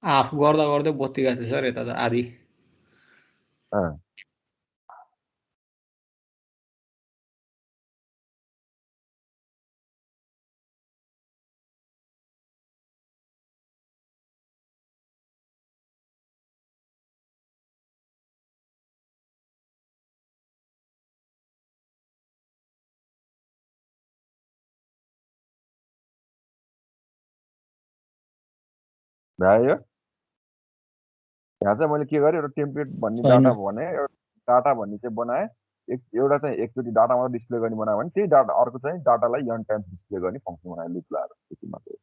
आफू गर्दा गर्दै बत्ती गएको थियो सर यता त आधी अँ, भ्यायो। यहाँ चाहिँ मैले के गरेँ एउटा टेम्प्लेट भन्ने छैन। डाटा भने डाटा भन्ने चाहिँ बनाएँ। एउटा चाहिँ एकचोटि डाटा मात्रै डिस्प्ले गर्ने बनायो भने त्यही डाटा अर्को चाहिँ डाटालाई n टाइम्स डिस्प्ले गर्ने फङ्सन बनायो लुप लाएर त्यति मात्रै।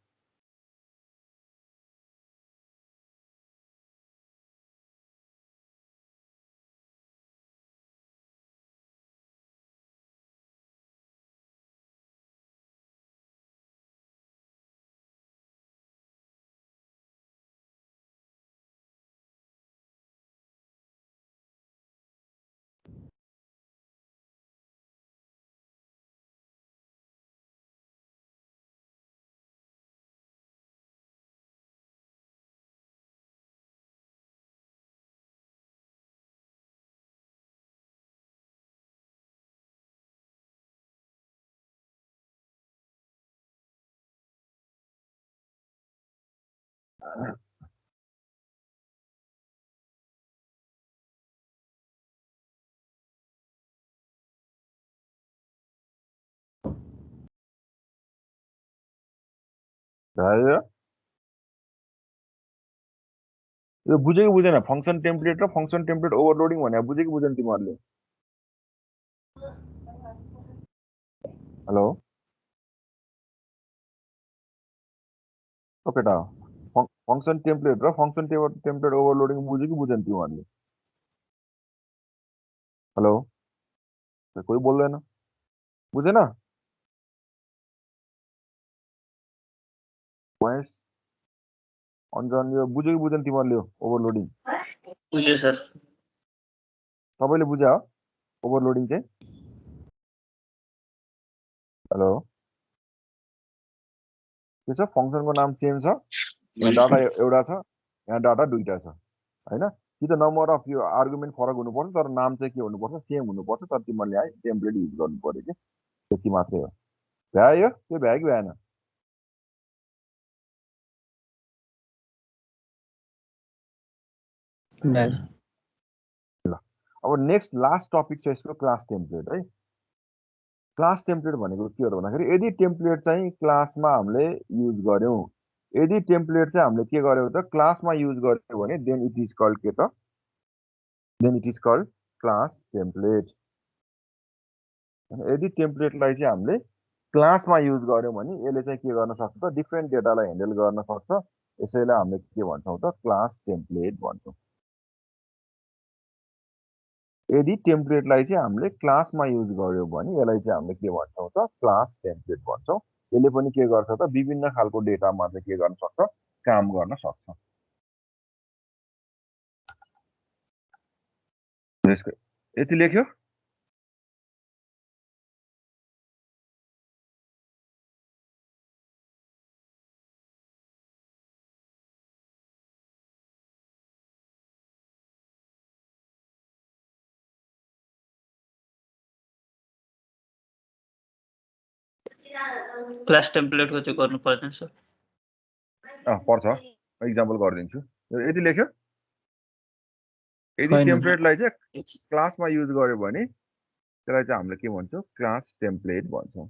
भ्यायो। यो बुझ्यो कि बुझेन? फङ्सन टेम्प्लेट र फङ्सन टेम्प्लेट ओभरलोडिङ भनेर बुझ्यो कि बुझेन तिमीहरूले? हेलो ओ केटा फङ्सन टेम्प्लेट र फङ्सन टेम्प्लेट ओभरलोडिङ बुझ्यो कि बुझेन तिमीहरूले? हेलो कोही बोल्दैन बुझेन? भोइस अन्जन यो बुझ्यो कि बुझेन तिमीहरूले ओभरलोडिङ? बुझ्यो सर। सबैले बुझ्यो हो ओभरलोडिङ चाहिँ? हेलो के छ? फङ्सनको नाम सेम छ, यहाँ डाटा एउटा छ, यहाँ डाटा दुईटा छ होइन? कि त नम्बर अफ यो आर्गुमेन्ट फरक हुनुपर्छ तर नाम चाहिँ के हुनुपर्छ? सेम हुनुपर्छ। तर तिमीहरूले आए टेम्प्लेट युज गर्नु पऱ्यो कि त्यति मात्रै हो। भ्यायो? त्यो भ्यायो कि भ्याएन? ल अब नेक्स्ट लास्ट टपिक चाहिँ यसको क्लास टेम्प्लेट है। क्लास टेम्प्लेट भनेको के हो भन्दाखेरि यदि टेम्प्लेट चाहिँ क्लासमा हामीले युज गर्यौँ, यदि टेम्प्लेट चाहिँ हामीले के गर्यौँ त क्लासमा युज गर्यौँ भने देन इट इज कल्ड के त? Then it is called class template. यदि टेम्प्लेटलाई चाहिँ हामीले क्लासमा युज गर्यौँ भने यसले चाहिँ के गर्न सक्छ त? डिफ्रेन्ट डेटालाई ह्यान्डल गर्न सक्छ। यसैलाई हामीले के भन्छौँ त? क्लास टेम्प्लेट भन्छौँ। यदि टेम्प्लेटलाई चाहिँ हामीले क्लासमा युज गर्यौँ भने यसलाई चाहिँ हामीले के भन्छौँ त? क्लास टेम्प्लेट भन्छौँ। यसले पनि के गर्छ त? विभिन्न खालको डेटामा चाहिँ के गर्न सक्छ? काम गर्न सक्छ। यति लेख्यो? क्लास टेम्प्लेटको चाहिँ गर्नु पर्दैन सर। पर्छ। इक्जाम्पल गरिदिन्छु। यति लेख्यो? यदि छैन। टेम्प्लेटलाई चाहिँ क्लासमा युज गर्यो भने त्यसलाई चाहिँ हामीले के भन्छौँ? क्लास टेम्प्लेट भन्छौँ।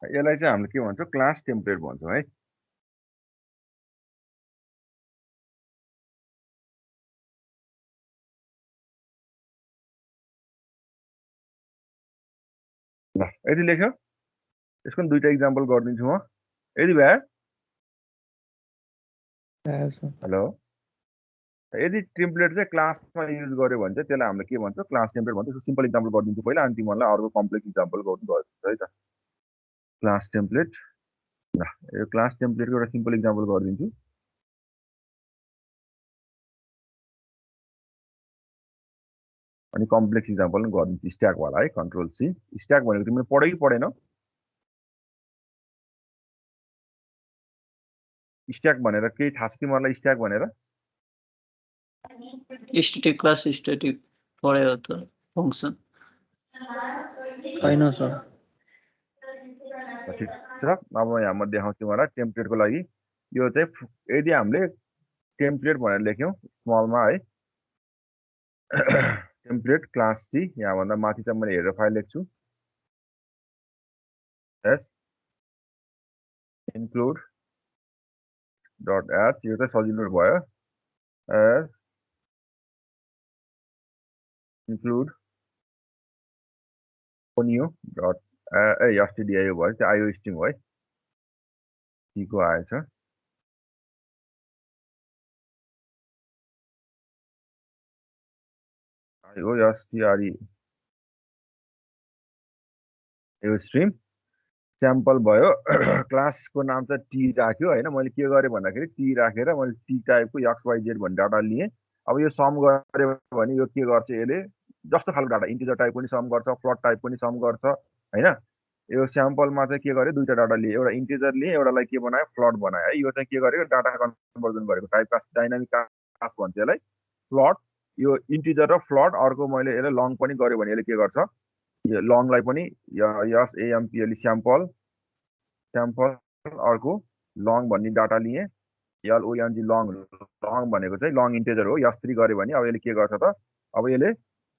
यसलाई चाहिँ हामीले के भन्छौँ? क्लास टेम्प्लेट भन्छौँ है। ल यति लेख्यो यसको दुईटा इक्जाम्पल गरिदिन्छु म यदि भए हेलो यदि टेम्प्लेट चाहिँ क्लासमा युज गर्यो भने चाहिँ त्यसलाई हामीले के भन्छौँ क्लास टेम्प्लेट भन्छ सिम्पल इक्जाम्पल गरिदिन्छु पहिला अनि तिमीहरूलाई अर्को कम्प्लेक्स इक्जाम्पल गर्नु है त क्लास टेम्प्लेट ल यो क्लास टेम्प्लेटको एउटा सिम्पल इक्जाम्पल गरिदिन्छु अनि कम्प्लेक्स इक्जाम्पल पनि गरिदिन्छु स्ट्याकवाला है कन्ट्रोल सी स्ट्याक भनेको तिमीले पढ्यो कि पढेनौ स्ट्याक भनेर केही थाहा छ तिमीहरूलाई स्ट्याक भनेर स्ट्याटिक क्लास स्ट्याटिक पढ्यो त फंक्सन छैन सर ठिक छ अब यहाँ म देखाउँछु तिमीहरूलाई टेम्प्लेटको लागि यो चाहिँ यदि हामीले टेम्प्लेट भनेर लेख्यौँ स्मलमा है टेम्प्लेट क्लास टी यहाँभन्दा माथि चाहिँ मैले हेरेर फाइल लेख्छु एस इन्क्लुड डट एच यो चाहिँ सजिलो भयो एस इन्क्लुड ओनियो डट एसटिडिआई भयो त्यो आइओ स्ट्रिङ हो है टीको आएछ आइओ एसटिआरई यो स्ट्रिम स्याम्पल भयो क्लासको नाम चाहिँ टी राख्यो होइन मैले के गरेँ भन्दाखेरि टी राखेर मैले टी टाइपको XYZ भन्ने डाटा लिएँ अब यो सम गऱ्यो भने यो के गर्छ यसले जस्तो खालको डाटा इन्टिजर टाइप पनि सम गर्छ फ्लोट टाइप पनि सम गर्छ होइन यो स्याम्पलमा चाहिँ के गर्यो दुईटा डाटा लिए एउटा इन्टिजर लिए एउटालाई के बनायो फ्लोट बनायो है यो चाहिँ के गरेको डाटा कन्भर्जन गरेको टाइप कास्ट डाइनामिक कास्ट भन्छ यसलाई फ्लोट यो इन्टिजर र फ्लोट अर्को मैले यसलाई लङ पनि गर्यो भने यसले के गर्छ यो लङलाई पनि एएमपीएलई स्याम्पल अर्को लङ भन्ने डाटा लिएँ एलओएनजी लङ भनेको चाहिँ लङ इन्टिजर हो S3 गर्यो भने अब यसले के गर्छ त अब यसले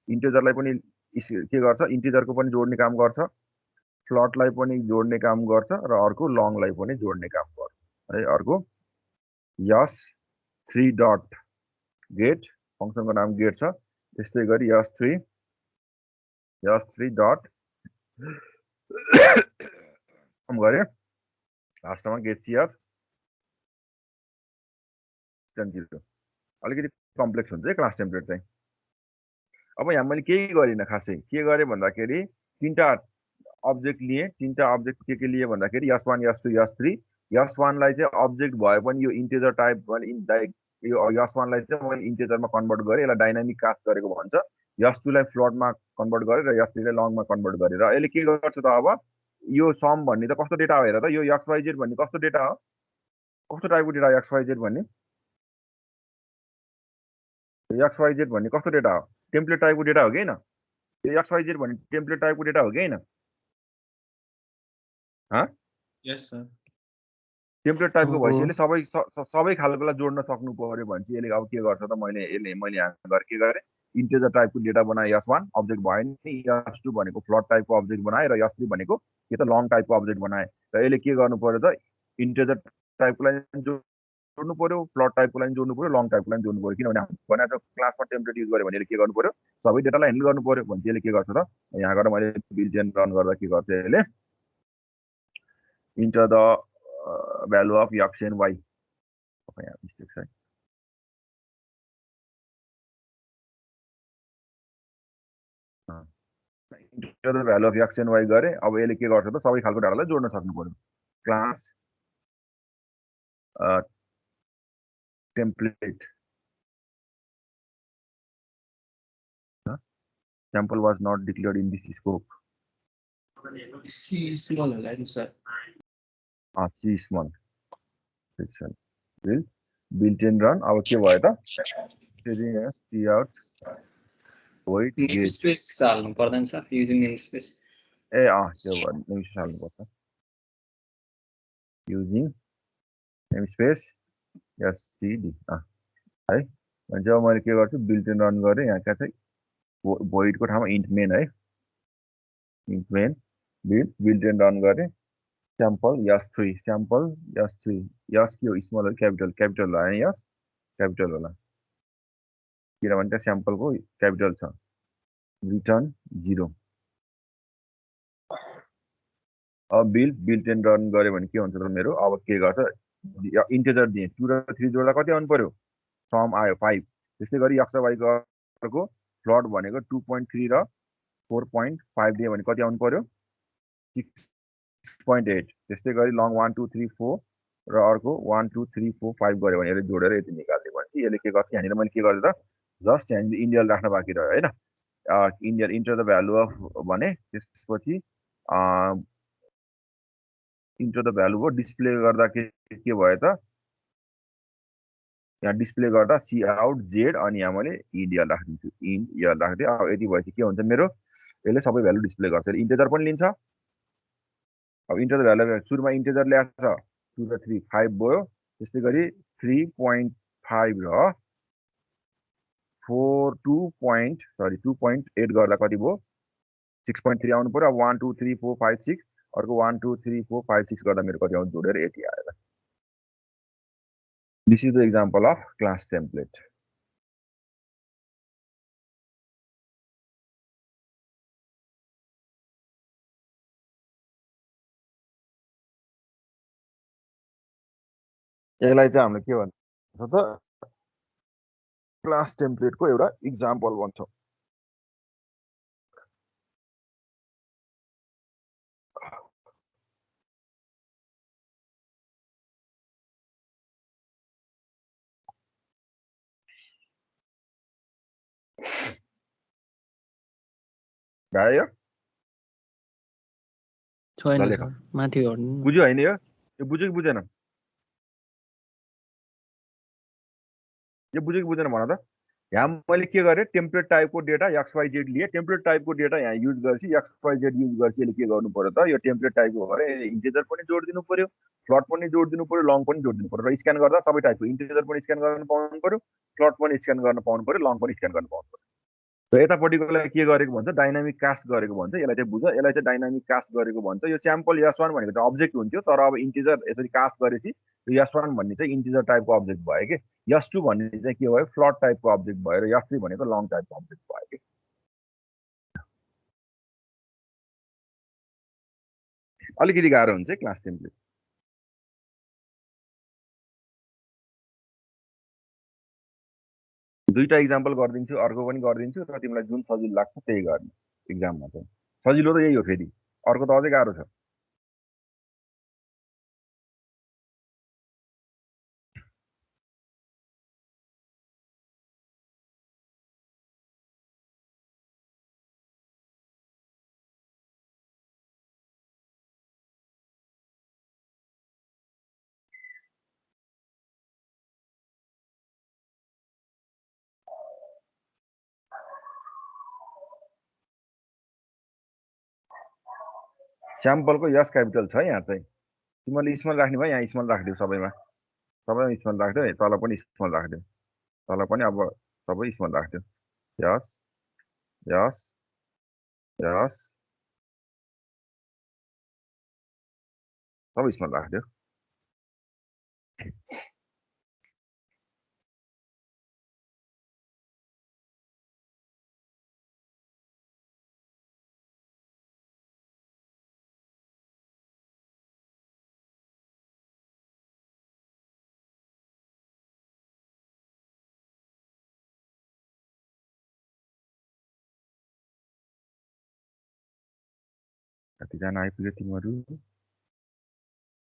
इन्टिजरलाई पनि के गर्छ इन्टिजरको पनि जोड्ने काम गर्छ फ्लोटलाई पनि जोड्ने काम गर्छ र अर्को लङलाई पनि जोड्ने काम गर्छ है अर्को S3 डट गेट फङ्सनको नाम गेट छ त्यस्तै गरी S3 डट गरे लास्टमा गेट सिआर अलिकति कम्प्लेक्स हुन्छ है क्लास टेम्प्लेट चाहिँ अब यहाँ मैले केही गरिनँ खासै के गरेँ भन्दाखेरि तीनटा अब्जेक्ट लिए तीनटा अब्जेक्ट के लिए भन्दाखेरि S1 S2 S3 S1लाई चाहिँ अब्जेक्ट भए पनि यो इन्टिजर टाइप यो S1लाई चाहिँ मैले इन्टिजरमा कन्भर्ट गरेँ यसलाई डाइनामिक कास्ट गरेको भन्छ S2लाई फ्लोटमा कन्भर्ट गरेँ र S3लाई लङमा कन्भर्ट गरेँ र यसले के गर्छ त अब यो सम भन्ने त कस्तो डेटा हो हेर त यो XYZ भन्ने कस्तो डेटा हो कस्तो टाइपको डेटा XYZ भन्ने XYZ भन्ने कस्तो डेटा हो टेम्प्लेट टाइपको डेटा हो कि हैन यो XYZ भन्ने टेम्प्लेट टाइपको डेटा हो कि हैन यस सर टेम्प्लेट टाइपको भएपछि यसले सबै खालकोलाई जोड्न सक्नु पर्यो भने चाहिँ यसले अब के गर्छ त मैले यहाँ गरेर के गरेँ इन्टिजर टाइपको डेटा बनाएँ S1 अब्जेक्ट भयो नि S2 भनेको फ्लोट टाइपको अब्जेक्ट बनाएँ र S3 भनेको के त लङ टाइपको अब्जेक्ट बनाएँ र यसले के गर्नु पर्यो त इन्टिजर टाइपकोलाई जोड्नु पर्यो फ्लोट टाइपकोलाई जोड्नु पर्यो लङ टाइपकोलाई जोड्नु पर्यो किनभने भनेर क्लासमा टेम्प्लेट युज गर्यो भने यसले के गर्नु पर्यो सबै डेटालाई ह्यान्डल गर्नु पर्यो भने यसले के गर्छ त यहाँ गएर मैले बिल्ट इन रन गर्दा के गर्छ यसले enter the value of X and Y. Okay, yeah, mistake side. Enter the value of X and Y गरे अब यसले के गर्छ त सबै खालको डाटालाई जोड्न सक्नु पर्यो class template sample was not declared in this scope. C small होला नि sir C small section will built-in run अब के भयो त C out void name space हाल्नु पर्दैन सर युजिङ नेम स्पेस ए त्यो भयो नेम स्पेस हाल्नु पर्छ युजिङ नेम स्पेस std है अनि जब मैले के गर्छु built-in रन गरेँ यहाँ क्या चाहिँ void को ठाउँमा int main है int main built-in रन गरेँ sample S3 sample S3 S के हो स्मल हो क्यापिटल होला है यस क्यापिटल होला किनभने त्यहाँ स्याम्पलको क्यापिटल छ रिटर्न 0 अब बिल 10 रन गऱ्यो भने के हुन्छ त मेरो अब के गर्छ इन्टिजर दिएँ 2 र 3 जोड्दा कति आउनु पर्यो सम आयो 5 त्यस्तै गरी x र y को अर्को प्लट भनेको 2.3 र 4.5 दिए भने कति आउनु पर्यो 6.8 त्यस्तै गरी लङ 1 2 3 4 र अर्को 1 2 3 4 5 गऱ्यो भने यसले जोडेर यति निकाल्दियो भने चाहिँ यसले के गर्छ यहाँनिर मैले के गरेँ त जस्ट यहाँनिर इन्डियल राख्न बाँकी रह्यो हैन इन्डियल इन्टर द भ्यालु अफ भने त्यसपछि इन्टर द भ्यालु हो डिस्प्ले गर्दा के भयो त यहाँ डिस्प्ले गर्दा सी आउट जेड अनि यहाँ मैले इन्डियल राखिदिन्छु इन्डियल राखिदिएँ अब यति भएपछि के हुन्छ मेरो यसले सबै भ्यालु डिस्प्ले गर्छ इन्टिजर पनि लिन्छ अब इन्टर द भ्यालु सुरुमा इन्टिजर ल्याएको छ 2 र 3 5 भयो त्यस्तै गरी 3.5 र 2.8 गर्दा कति भयो 6.3 आउनु पर्यो अब 1 2 3 4 5 6 अर्को 1 2 3 4 5 6 गर्दा मेरो कति आउँछ जोडेर यति आएर this is the example of class template यसलाई चाहिँ हामीले के भन्छ त क्लास टेम्प्लेटको एउटा इक्जाम्पल भन्छौँ भयो छैन लेख। सर माथि हेर्नु बुझ्यो होइन यो बुझ्यो कि बुझेन यो बुझ्यो कि बुझेन भन त यहाँ मैले के गरेँ टेम्प्लेट टाइपको डेटा XYZ लिए टेम्प्लेट टाइपको डेटा यहाँ युज गरेपछि XYZ युज गरेपछि यसले के गर्नु पर्यो त यो टेम्प्लेट टाइपको भएर इन्टिजर पनि जोडिदिनु पर्यो फ्लट पनि जोडिदिनु पर्यो लङ पनि जोडिदिनु पर्यो र स्क्यान गर्दा सबै टाइपको इन्टिजर पनि स्क्यान गर्न पाउनु पर्यो फ्लट पनि स्क्यान गर्न पाउनु पर्यो लङ पनि स्क्यान गर्न पाउनु पर्यो र यतापट्टिकोलाई के गरेको भन्छ डाइनामिक कास्ट गरेको भन्छ यसलाई चाहिँ बुझ यसलाई चाहिँ डाइनामिक कास्ट गरेको भन्छ यो स्याम्पल S1 भनेको चाहिँ अब्जेक्ट हुन्थ्यो तर अब इन्टिजर यसरी कास्ट गरेपछि यो S1 भन्ने चाहिँ इन्टिजर टाइपको अब्जेक्ट भयो कि S2 भन्ने चाहिँ के भयो फ्लट टाइपको अब्जेक्ट भयो र S3 भनेको लङ टाइपको अब्जेक्ट भयो कि अलिकति गाह्रो हुन्छ क्लास टेम्प्लेट दुईटा इक्जाम्पल गरिदिन्छु अर्को पनि गरिदिन्छु र तिमीलाई जुन सजिलो लाग्छ त्यही गर्ने इक्जाममा चाहिँ सजिलो त यही हो फेरि अर्को त अझै गाह्रो छ स्याम्पलको यस क्यापिटल छ यहाँ चाहिँ तिमीले स्मल राख्ने भयो यहाँ स्मल राखिदियो सबैमा स्मल राखिदियो तल पनि स्मल राखिदियो तल पनि अब सबै स्मल राखिदियो यस यस यस सबै स्मल राखिदियो कतिजना आइपुग्यो तिमीहरू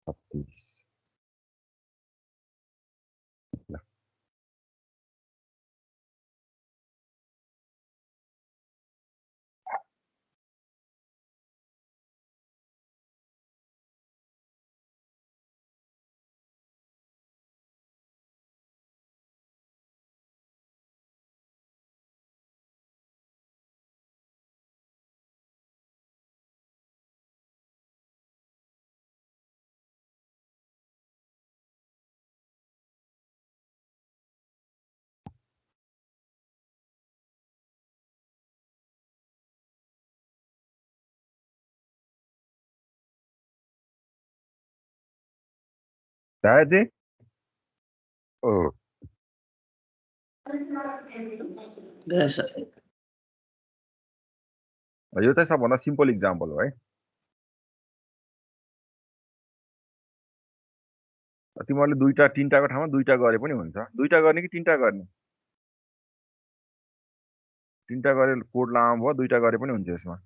36 ल दाजु ओ गयो सर यो चाहिँ सबभन्दा सिम्पल इक्जाम्पल हो है तिमीहरूले दुईटा तीनटाको ठाउँमा दुईटा गरे पनि हुन्छ। दुईटा गर्ने कि तीनटा गर्ने? तीनटा गरे कोड लामो भयो, दुईटा गरे पनि हुन्छ यसमा।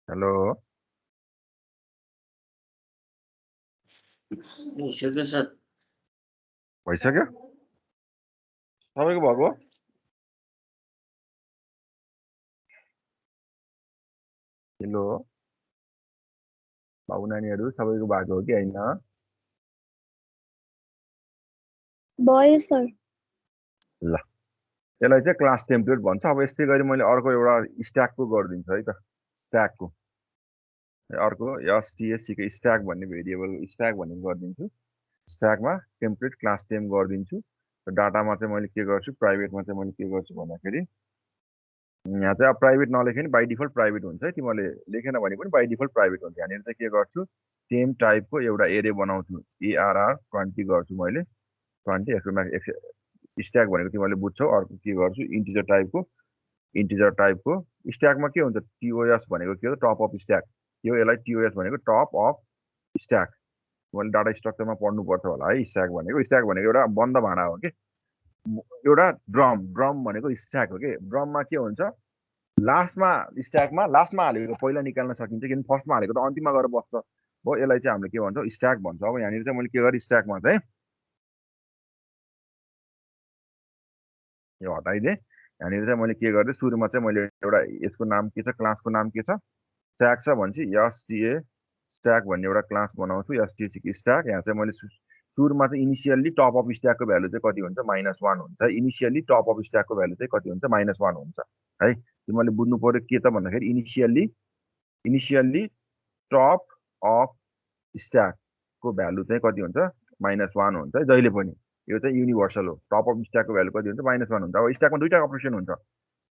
हेलो भइसक्यो सर। भइसक्यो? सबैको भएको? हेलो बाबु नानीहरू सबैको भएको हो कि होइन? भयो सर। ल यसलाई चाहिँ क्लास टेम्प्लेट भन्छ। अब यस्तै गरी मैले अर्को एउटा स्ट्याकको गरिदिन्छु है त। स्ट्याकको अर्को एसटीएससीको स्ट्याक भन्ने भेरिएबल स्ट्याक भन्ने गरिदिन्छु। स्ट्याकमा टेम्प्लेट क्लास टेम गरिदिन्छु। र डाटामा चाहिँ मैले के गर्छु, प्राइभेटमा चाहिँ मैले के गर्छु भन्दाखेरि यहाँ चाहिँ अब प्राइभेट नलेखे पनि बाई डिफल्ट प्राइभेट हुन्छ है। तिमीहरूले लेखेन भने पनि बाई डिफल्ट प्राइभेट हुन्छ। यहाँनिर चाहिँ के गर्छु, टेम टाइपको एउटा एरे बनाउँछु। ARR 20 गर्छु मैले। 20 यसमा स्ट्याक भनेको तिमीहरूले बुझ्छौ। अर्को के गर्छु, इन्टिजर टाइपको स्ट्याकमा के हुन्छ, TOS भनेको के हो, टप अफ स्ट्याक। यो यसलाई TOS भनेको टप अफ स्ट्याक। मैले डाटा स्ट्रक्चरमा पढ्नुपर्छ होला है। स्ट्याक भनेको एउटा बन्द भाँडा हो कि एउटा ड्रम भनेको स्ट्याक हो कि। ड्रममा के हुन्छ, लास्टमा स्ट्याकमा लास्टमा हालेको पहिला निकाल्न सकिन्छ, किनभने फर्स्टमा हालेको त अन्तिममा गएर बस्छ हो। यसलाई चाहिँ हामीले के भन्छौँ, स्ट्याक भन्छ। अब यहाँनिर चाहिँ मैले के गरेँ, स्ट्याकमा चाहिँ यो हटाइदिएँ। यहाँनिर चाहिँ मैले के गरेँ, सुरुमा चाहिँ मैले एउटा यसको नाम के छ, क्लासको नाम के छ, स्ट्याक छ भन्छ। STA स्ट्याक भन्ने एउटा क्लास बनाउँछु, STC स्ट्याक। यहाँ चाहिँ मैले सुरुमा चाहिँ इनिसियल्ली टप अफ स्ट्याकको भ्यालु चाहिँ कति हुन्छ, -1 हुन्छ। इनिसियल्ली टप अफ स्ट्याकको भ्यालु चाहिँ कति हुन्छ, -1 हुन्छ है। तिमीहरूले बुझ्नु पर्यो के त भन्दाखेरि इनिसियल्ली टप अफ स्ट्याकको भ्यालु चाहिँ कति हुन्छ, -1 हुन्छ है, जहिले पनि। यो चाहिँ युनिभर्सल हो। टप अफ स्ट्याकको भ्यालु कति हुन्छ, -1 हुन्छ। अब स्ट्याकमा दुईटा अपरेसन हुन्छ।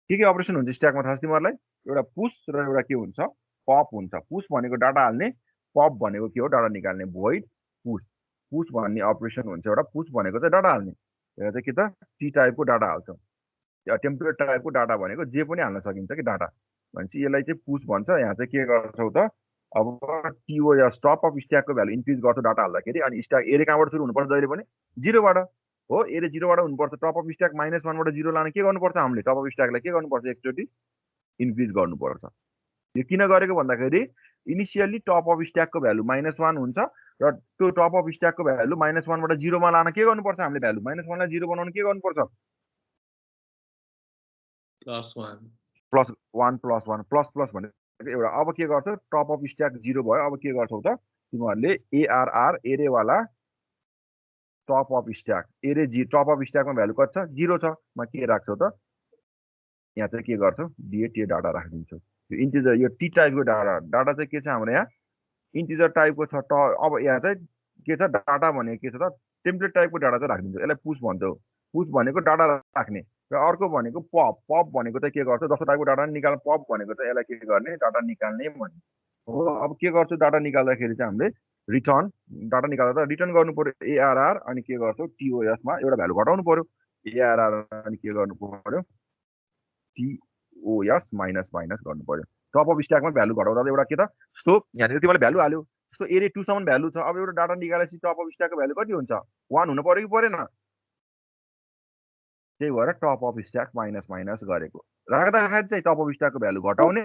के अपरेसन हुन्छ स्ट्याकमा थाहा छ तिमीहरूलाई? एउटा पुश र एउटा के हुन्छ, पप हुन्छ। पुश भनेको डाटा हाल्ने, पप भनेको के हो, डाटा निकाल्ने। भोइड पुश भन्ने अपरेसन हुन्छ एउटा। पुश भनेको चाहिँ डाटा हाल्ने। यो चाहिँ के त, टी टाइपको डाटा हाल्छ। टेम्प्लेट टाइपको डाटा भनेको जे पनि हाल्न सकिन्छ कि डाटा भनेपछि यसलाई चाहिँ पुश भन्छ। यहाँ चाहिँ के गर्छौ त, अब TOS टप अफ स्ट्याकको भ्यालु इन्क्रिज गर्छौ डाटा हाल्दाखेरि। अनि स्ट्याक एरे कहाँबाट सुरु हुनुपर्छ, जहिले पनि 0बाट हो। एरे 0बाट हुनुपर्छ। टप अफ स्ट्याक -1बाट 0 लान के गर्नुपर्छ, हामीले टप अफ स्ट्याकलाई के गर्नुपर्छ, एकचोटि इन्क्रिज गर्नुपर्छ। यो किन गरेको भन्दाखेरि इनिसियल्ली टप अफ स्ट्याकको भ्यालु -1 हुन्छ र त्यो टप अफ स्ट्याकको भ्यालु -1बाट 0मा लान के गर्नुपर्छ, हामीले भ्यालु -1 लाई 0 बनाउन के गर्नुपर्छ, +1 प्लस भनेको एउटा। अब के गर्छौ, टप अफ स्ट्याक 0 भयो। अब के गर्छौ त तिमीहरूले ARR एरेवाला टप अफ स्ट्याक एरे टप अफ स्ट्याकमा भ्यालु कति छ, 0 छ। मा के राख्छौ त, यहाँ चाहिँ के गर्छौ, DATA डाटा राखिदिन्छौ। यो इन्टिजर, यो टी टाइपको डाटा चाहिँ के छ हाम्रो यहाँ, इन्टिजर टाइपको छ। अब यहाँ चाहिँ के छ, डाटा भनेको के छ त, टेम्प्लेट टाइपको डाटा चाहिँ राखिदिन्छौ। यसलाई पुश भन्छौ। पुश भनेको डाटा राख्ने। र अर्को भनेको पप भनेको चाहिँ के गर्छ, जस्तो टाइपको डाटा निकाल्ने। पप भनेको चाहिँ यसलाई के गर्ने, डाटा निकाल्ने भन्ने हो। अब के गर्छौ, डाटा निकाल्दाखेरि चाहिँ हामीले रिटर्न, डाटा निकाल्दा त रिटर्न गर्नु पर्यो ARR। अनि के गर्छौ, TOS मा एउटा भ्यालु घटाउनु पर्यो, ARR। अनि के गर्नु पर्यो, TOS माइनस गर्नु पर्यो। टप अफ स्ट्याकमा भ्यालु घटाउँदा एउटा के त, जस्तो यहाँनिर तिमीले भ्यालु हाल्यो, जस्तो एरे 2 सम्म भ्यालु छ। अब एउटा डाटा निकालेपछि टप अफ स्ट्याकको भ्यालु कति हुन्छ, 1 हुनु पर्यो कि परेन। त्यही भएर टप अफ स्ट्याक माइनस गरेको। राख्दाखेरि चाहिँ टप अफ स्ट्याकको भ्यालु घटाउने,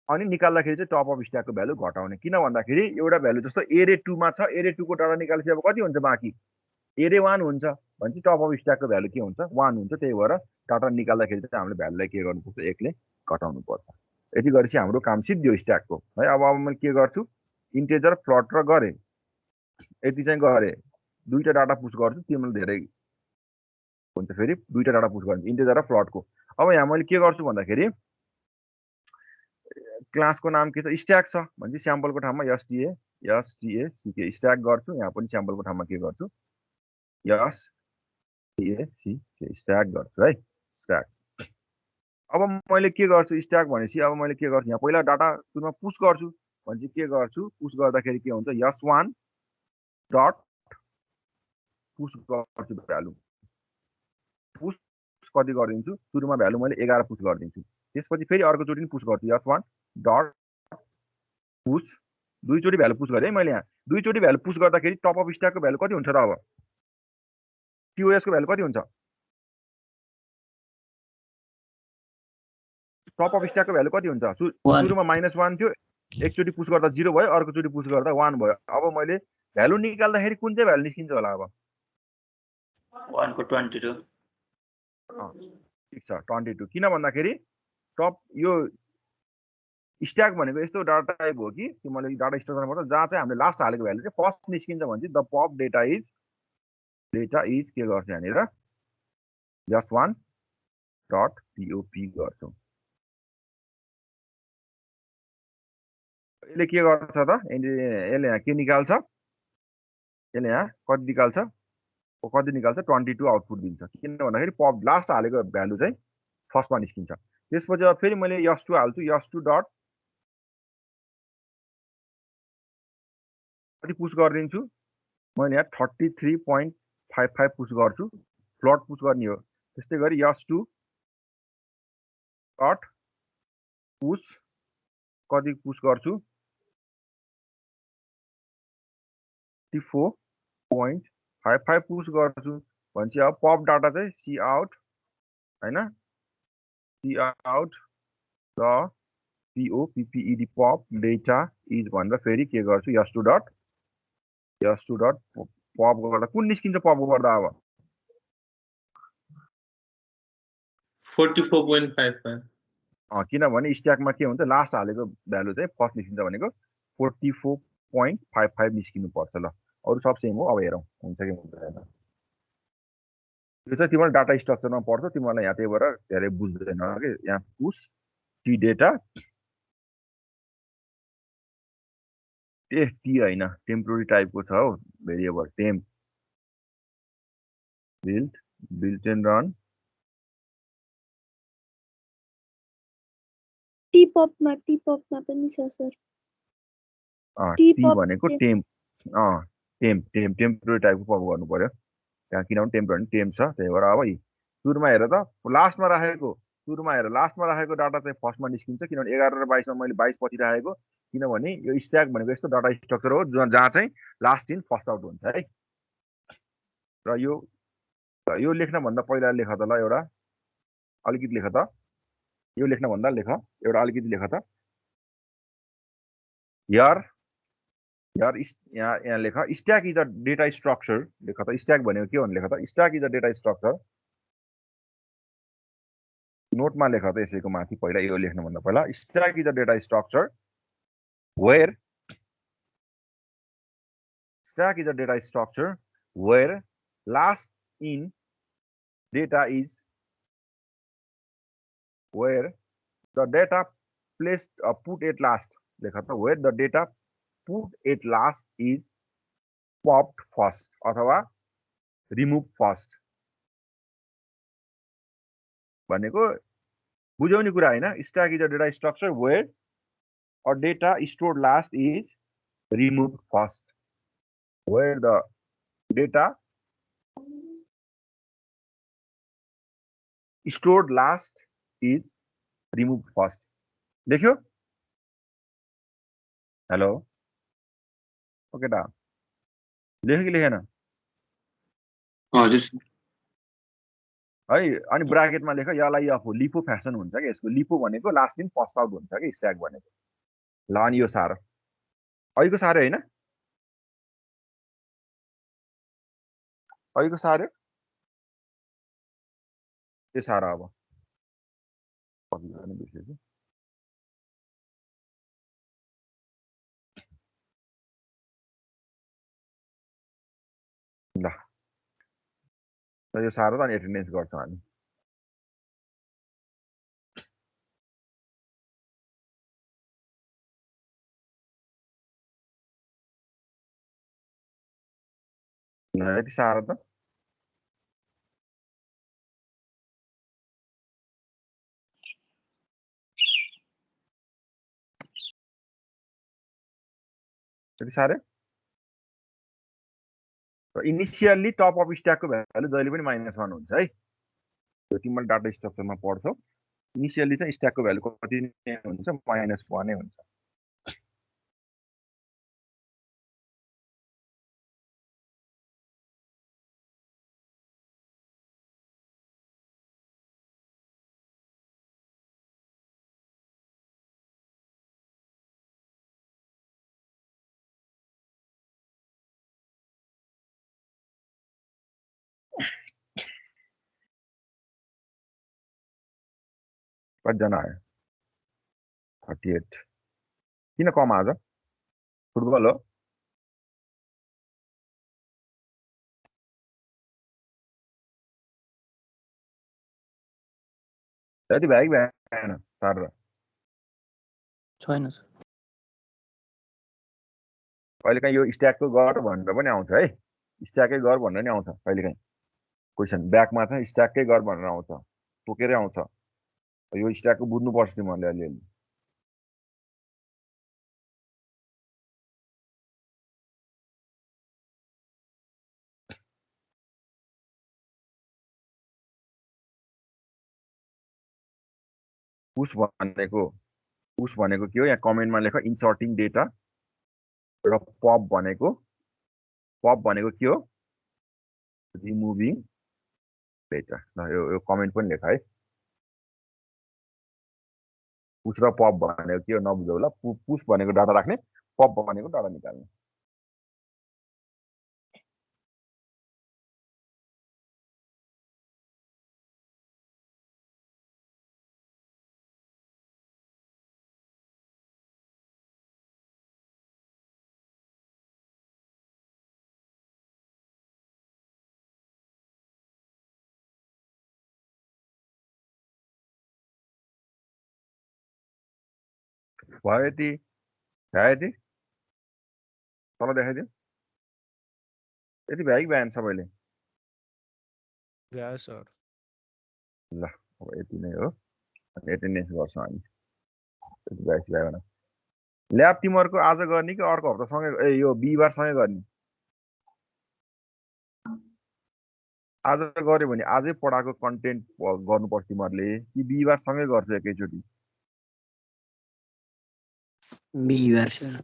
अनि निकाल्दाखेरि चाहिँ टप अफ स्ट्याकको भ्यालु घटाउने। किन भन्दाखेरि एउटा भ्यालु जस्तो एरे 2 मा छ, एरे 2 को डाटा निकालेपछि अब कति हुन्छ, बाँकी एरे 1 हुन्छ भनेपछि टप अफ स्ट्याकको भ्यालु के हुन्छ, 1 हुन्छ। त्यही भएर डाटा निकाल्दाखेरि चाहिँ हामीले भ्यालुलाई के गर्नुपर्छ, 1 ले घटाउनु पर्छ। यति गरेपछि हाम्रो काम सिद्धियो स्ट्याकको है। अब मैले के गर्छु, इन्टिजर प्लट र गरेँ, यति चाहिँ गरेँ। दुईटा डाटा पुश गर्छु, तिमीले धेरै हुन्छ फेरि दुईटा डाटा पुस गरिन्छ इन्टिजर र फ्लोटको अब यहाँ मैले के गर्छु भन्दाखेरि क्लासको नाम के छ स्ट्याक छ भने स्याम्पलको ठाउँमा एसटीए स्ट्याक गर्छु यहाँ पनि स्याम्पलको ठाउँमा के गर्छु एसटीए स्ट्याक गर्छु है स्ट्याक अब मैले के गर्छु स्ट्याक भनेपछि अब मैले के गर्छु यहाँ पहिला डाटा सुरुमा पुस गर्छु भने के गर्छु पुस गर्दाखेरि के हुन्छ s1 डट पुस गर्छु भ्यालु पुस कति गरिदिन्छु सुरुमा भ्यालु मैले 11 पुस गरिदिन्छु त्यसपछि फेरि अर्कोचोटि नि पुस गर्छु s1 डट पुस दुईचोटि भ्यालु पुस गरेँ है मैले यहाँ दुईचोटि भ्यालु पुस गर्दाखेरि टप अफ स्ट्याकको भ्यालु कति हुन्छ र अब टिओएस को भ्यालु कति हुन्छ टप अफ स्ट्याकको भ्यालु कति हुन्छ सुरुमा -1 थियो एकचोटि पुस गर्दा 0 भयो अर्कोचोटि पुस गर्दा 1 भयो अब मैले भ्यालु निकाल्दाखेरि कुन चाहिँ भ्यालु निस्किन्छ होला अब 1 को 22 ठीक छ 22 किन भन्दाखेरि टप यो स्ट्याक भनेको यस्तो डाटा टाइप हो कि मैले डाटा स्टोर गर्नुपर्छ जहाँ चाहिँ हामीले लास्ट हालेको भ्यालु चाहिँ फर्स्ट निस्किन्छ भने चाहिँ द पप डेटा इज के गर्छ यहाँनिर s1 डट pop गर्छौँ यसले के गर्छ त यसले यहाँ के निकाल्छ यसले यहाँ कति निकाल्छ 22 आउटपुट दिन्छ किन भन्दाखेरि पप लास्ट हालेको भ्यालु चाहिँ फर्स्टमा निस्किन्छ त्यसपछि अब फेरि मैले s2 हाल्छु s2 डट कति पुस गरिदिन्छु मैले यहाँ 33.55 पुस गर्छु फ्लोट पुस गर्ने हो त्यस्तै गरी s2 डट पुस कति पुस गर्छु 34.55 पुस गर्छु भनेपछि अब पप डाटा चाहिँ सी आउट हैन C out the POPPED pop data is भनेर फेरि के गर्छु s2 डट पप गर्दा कुन निस्किन्छ पप गर्दा अब 44.55 किनभने स्ट्याकमा के हुन्छ लास्ट हालेको भ्यालु चाहिँ फर्स्ट निस्किन्छ भनेको 44.55 निस्किनु पर्छ ल अरु सब सेम हो अब हेरौँ हुन्छ कि हुँदैन यो चाहिँ तिमीलाई डाटा स्ट्रक्चरमा पर्छ तिमीलाई यहाँ त्यही भएर धेरै बुझ्दैन के यहाँ पुस टी डेटा टी हैन टेम्पोररी टाइपको छ हो variable temp built and run टीपपमा पनि छ सर टी भनेको टेम्प टेम्पोररी टाइपको पप गर्नु पर्यो त्यहाँ किनभने टेम्प छ त्यही भएर अब सुरुमा हेर त लास्टमा राखेको डाटा चाहिँ फर्स्टमा निस्किन्छ किनभने 11 र 22 मा मैले 22 पछि राखेको किनभने यो स्ट्याक भनेको यस्तो डाटा स्ट्रक्चर हो जहाँ चाहिँ लास्ट इन फर्स्ट आउट हुन्छ है र यो लेख्न भन्दा पहिला लेख त ल एउटा अलिकति लेख त यो लेख्न भन्दा लेख एउटा अलिकति लेख त यहाँ लेख stack is the data structure लेख त स्ट्याक भनेको के हो लेख त stack is the data structure नोटमा लेख त यसैको माथि पहिला यो लेख्न भन्दा पहिला stack is the data structure where last in data is where the data placed put at last लेखा था where the data put at last is popped first अथवा removed first भनेको बुझाउने कुरा हैन stack is a data structure where a data stored last is removed first where the data stored last is removed first देखियो हेलो ओके दा लेख्यो कि लेखेन हजुर है अनि ब्राकेटमा लेख यलाइएफ लिपो फ्यासन हुन्छ के यसको लिपो भनेको लास्ट इन फर्स्ट आउट हुन्छ के स्ट्याक भनेको ल अनि यो सारो अहिलेको सारो हैन अहिलेको सारो यो सारो अब कपी गर्न बिर्सेछु ल र यो सारो त अनि एटेन्डेन्स गर्छौँ हामी। यति सारो त यति साह्रै। र इनिसियल्ली टप अफ स्ट्याकको भ्यालु जहिले पनि -1 हुन्छ है। यो तिमीले डाटा स्ट्रक्चरमा पढ्छौ। इनिसियल्ली चाहिँ स्ट्याकको भ्यालु कति नै हुन्छ, -1 नै हुन्छ। कतिजना आयो? 38। किन कम आज? फुटबल हो? यति भ्याइ भएन सर। छैन सर। कहिलेकाहीँ यो स्ट्याकको गर भनेर पनि आउँछ है। स्ट्याकै गर भनेर नि आउँछ कहिलेकाहीँ क्वेसन। ब्याकमा चाहिँ स्ट्याककै गर भनेर आउँछ, तोकेरै आउँछ। यो स्ट्याकको बुझ्नुपर्छ तिमीहरूले अलिअलि। पुश भनेको के हो? यहाँ कमेन्टमा लेख इन्सर्टिङ डेटा। र पप भनेको के हो? Removing data. ल यो कमेन्ट पनि लेख है। पुश र पप भनेको के हो नबुझौ ल। पुश भनेको डाटा राख्ने, पप भनेको डाटा निकाल्ने। भयो यति? भ्यायो यति? तल देखाइदियो। यति भ्यायो कि भ्याएन सबैले? भ्यायो सर। ल अब यति नै हो। एटेन्डेन्स गर्छौँ हामी। यति भ्याएपछि भ्यायो भने ल्याब तिमीहरूको आज गर्ने कि अर्को हप्तासँगै यो बिहिबारसँगै गर्ने? आज गऱ्यो भने आजै पढाएको कन्टेन्ट गर्नुपर्छ तिमीहरूले, कि बिहिबारसँगै गर्छ एकैचोटि? बिहिबार सर।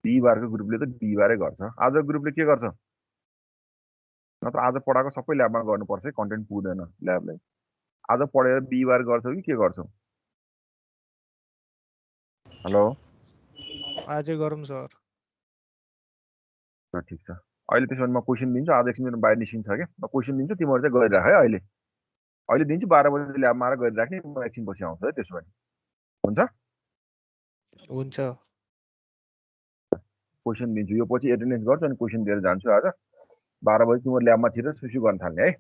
बिहिबारको ग्रुपले त बिहिबारै गर्छ। आजको ग्रुपले के गर्छ? नत्र आज पढाएको सबै ल्याबमा गर्नुपर्छ है, कन्टेन्ट पुग्दैन ल्याबलाई। आज पढेर बिहिबार गर्छौ कि के गर्छौ? हेलो, आजै गरौँ सर। ल ठिक छ। अहिले त्यसो भने म क्वेसन दिन्छु। आज एकछिन मेरो बाहिर निस्किन्छ क्या, म क्वेसन दिन्छु, तिमीहरू चाहिँ गरिराख है। अहिले दिन्छु, 12 बजी ल्याबमा आएर गरिराख्ने। म एकछिन पछि आउँछु है। त्यसो भने हुन्छ? हुन्छ। क्वेसन दिन्छु, यो पछि एटेन्डेन्स गर्छु अनि क्वेसन दिएर जान्छु। आज 12 बजी तिमीहरू ल्याबमा छिरेर सुसु गर्न थाल्ने है।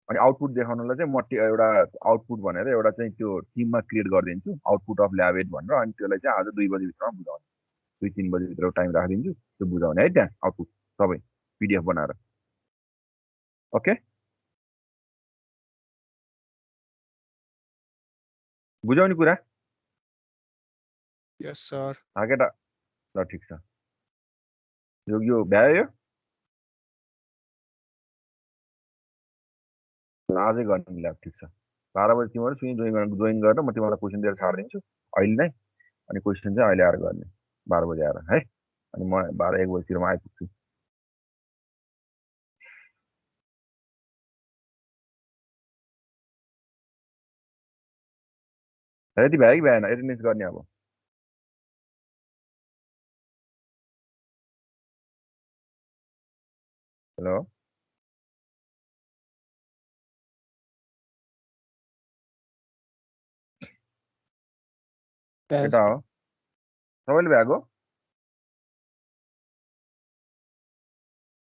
अनि आउटपुट देखाउनलाई चाहिँ म एउटा आउटपुट भनेर एउटा चाहिँ त्यो टिममा क्रिएट गरिदिन्छु, आउटपुट अफ ल्याब 8 भनेर। अनि त्यसलाई चाहिँ आज 2 बजीभित्रमा बुझाउने, 2-3 बजीभित्र टाइम राखिदिन्छु, त्यो बुझाउने है। त्यहाँ आउटपुट सबै पिडिएफ बनाएर। ओके, बुझाउने कुरा? यस सर। केटा, ल ठिक छ। यो भ्यायो? यो आजै गर्ने ल्याब। ठिक छ, 12 बजी तिमीहरू सुइन जोइन गरेर म तिमीलाई क्वेसन दिएर छाडिदिन्छु अहिले नै। अनि क्वेसन चाहिँ अहिले आएर गर्ने, 12 बजी आएर है। अनि म 12-1 बजीतिरमा आइपुग्छु। यति भ्यायो कि भ्याएन? एटेन्डेन्स गर्ने अब। हेलो, केटा हो? सबैले भ्याएको?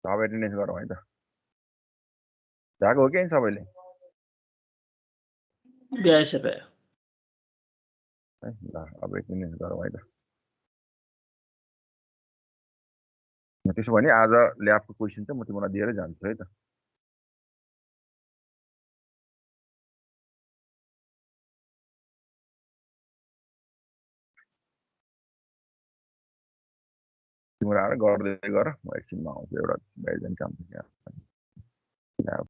अब एटेन्डेन्स गरौँ है त जाएको हो कि सबैले भ्याएछ भ्यायो है ल अब एटेन्डेन्स गरौँ है त त्यसो भने आज ल्याबको क्वेसन चाहिँ म तिमीलाई दिएरै जान्छु है त तिम्रो आएर गर्दै गर म एकछिनमा आउँछु एउटा बाहिर जाने काम छ यहाँ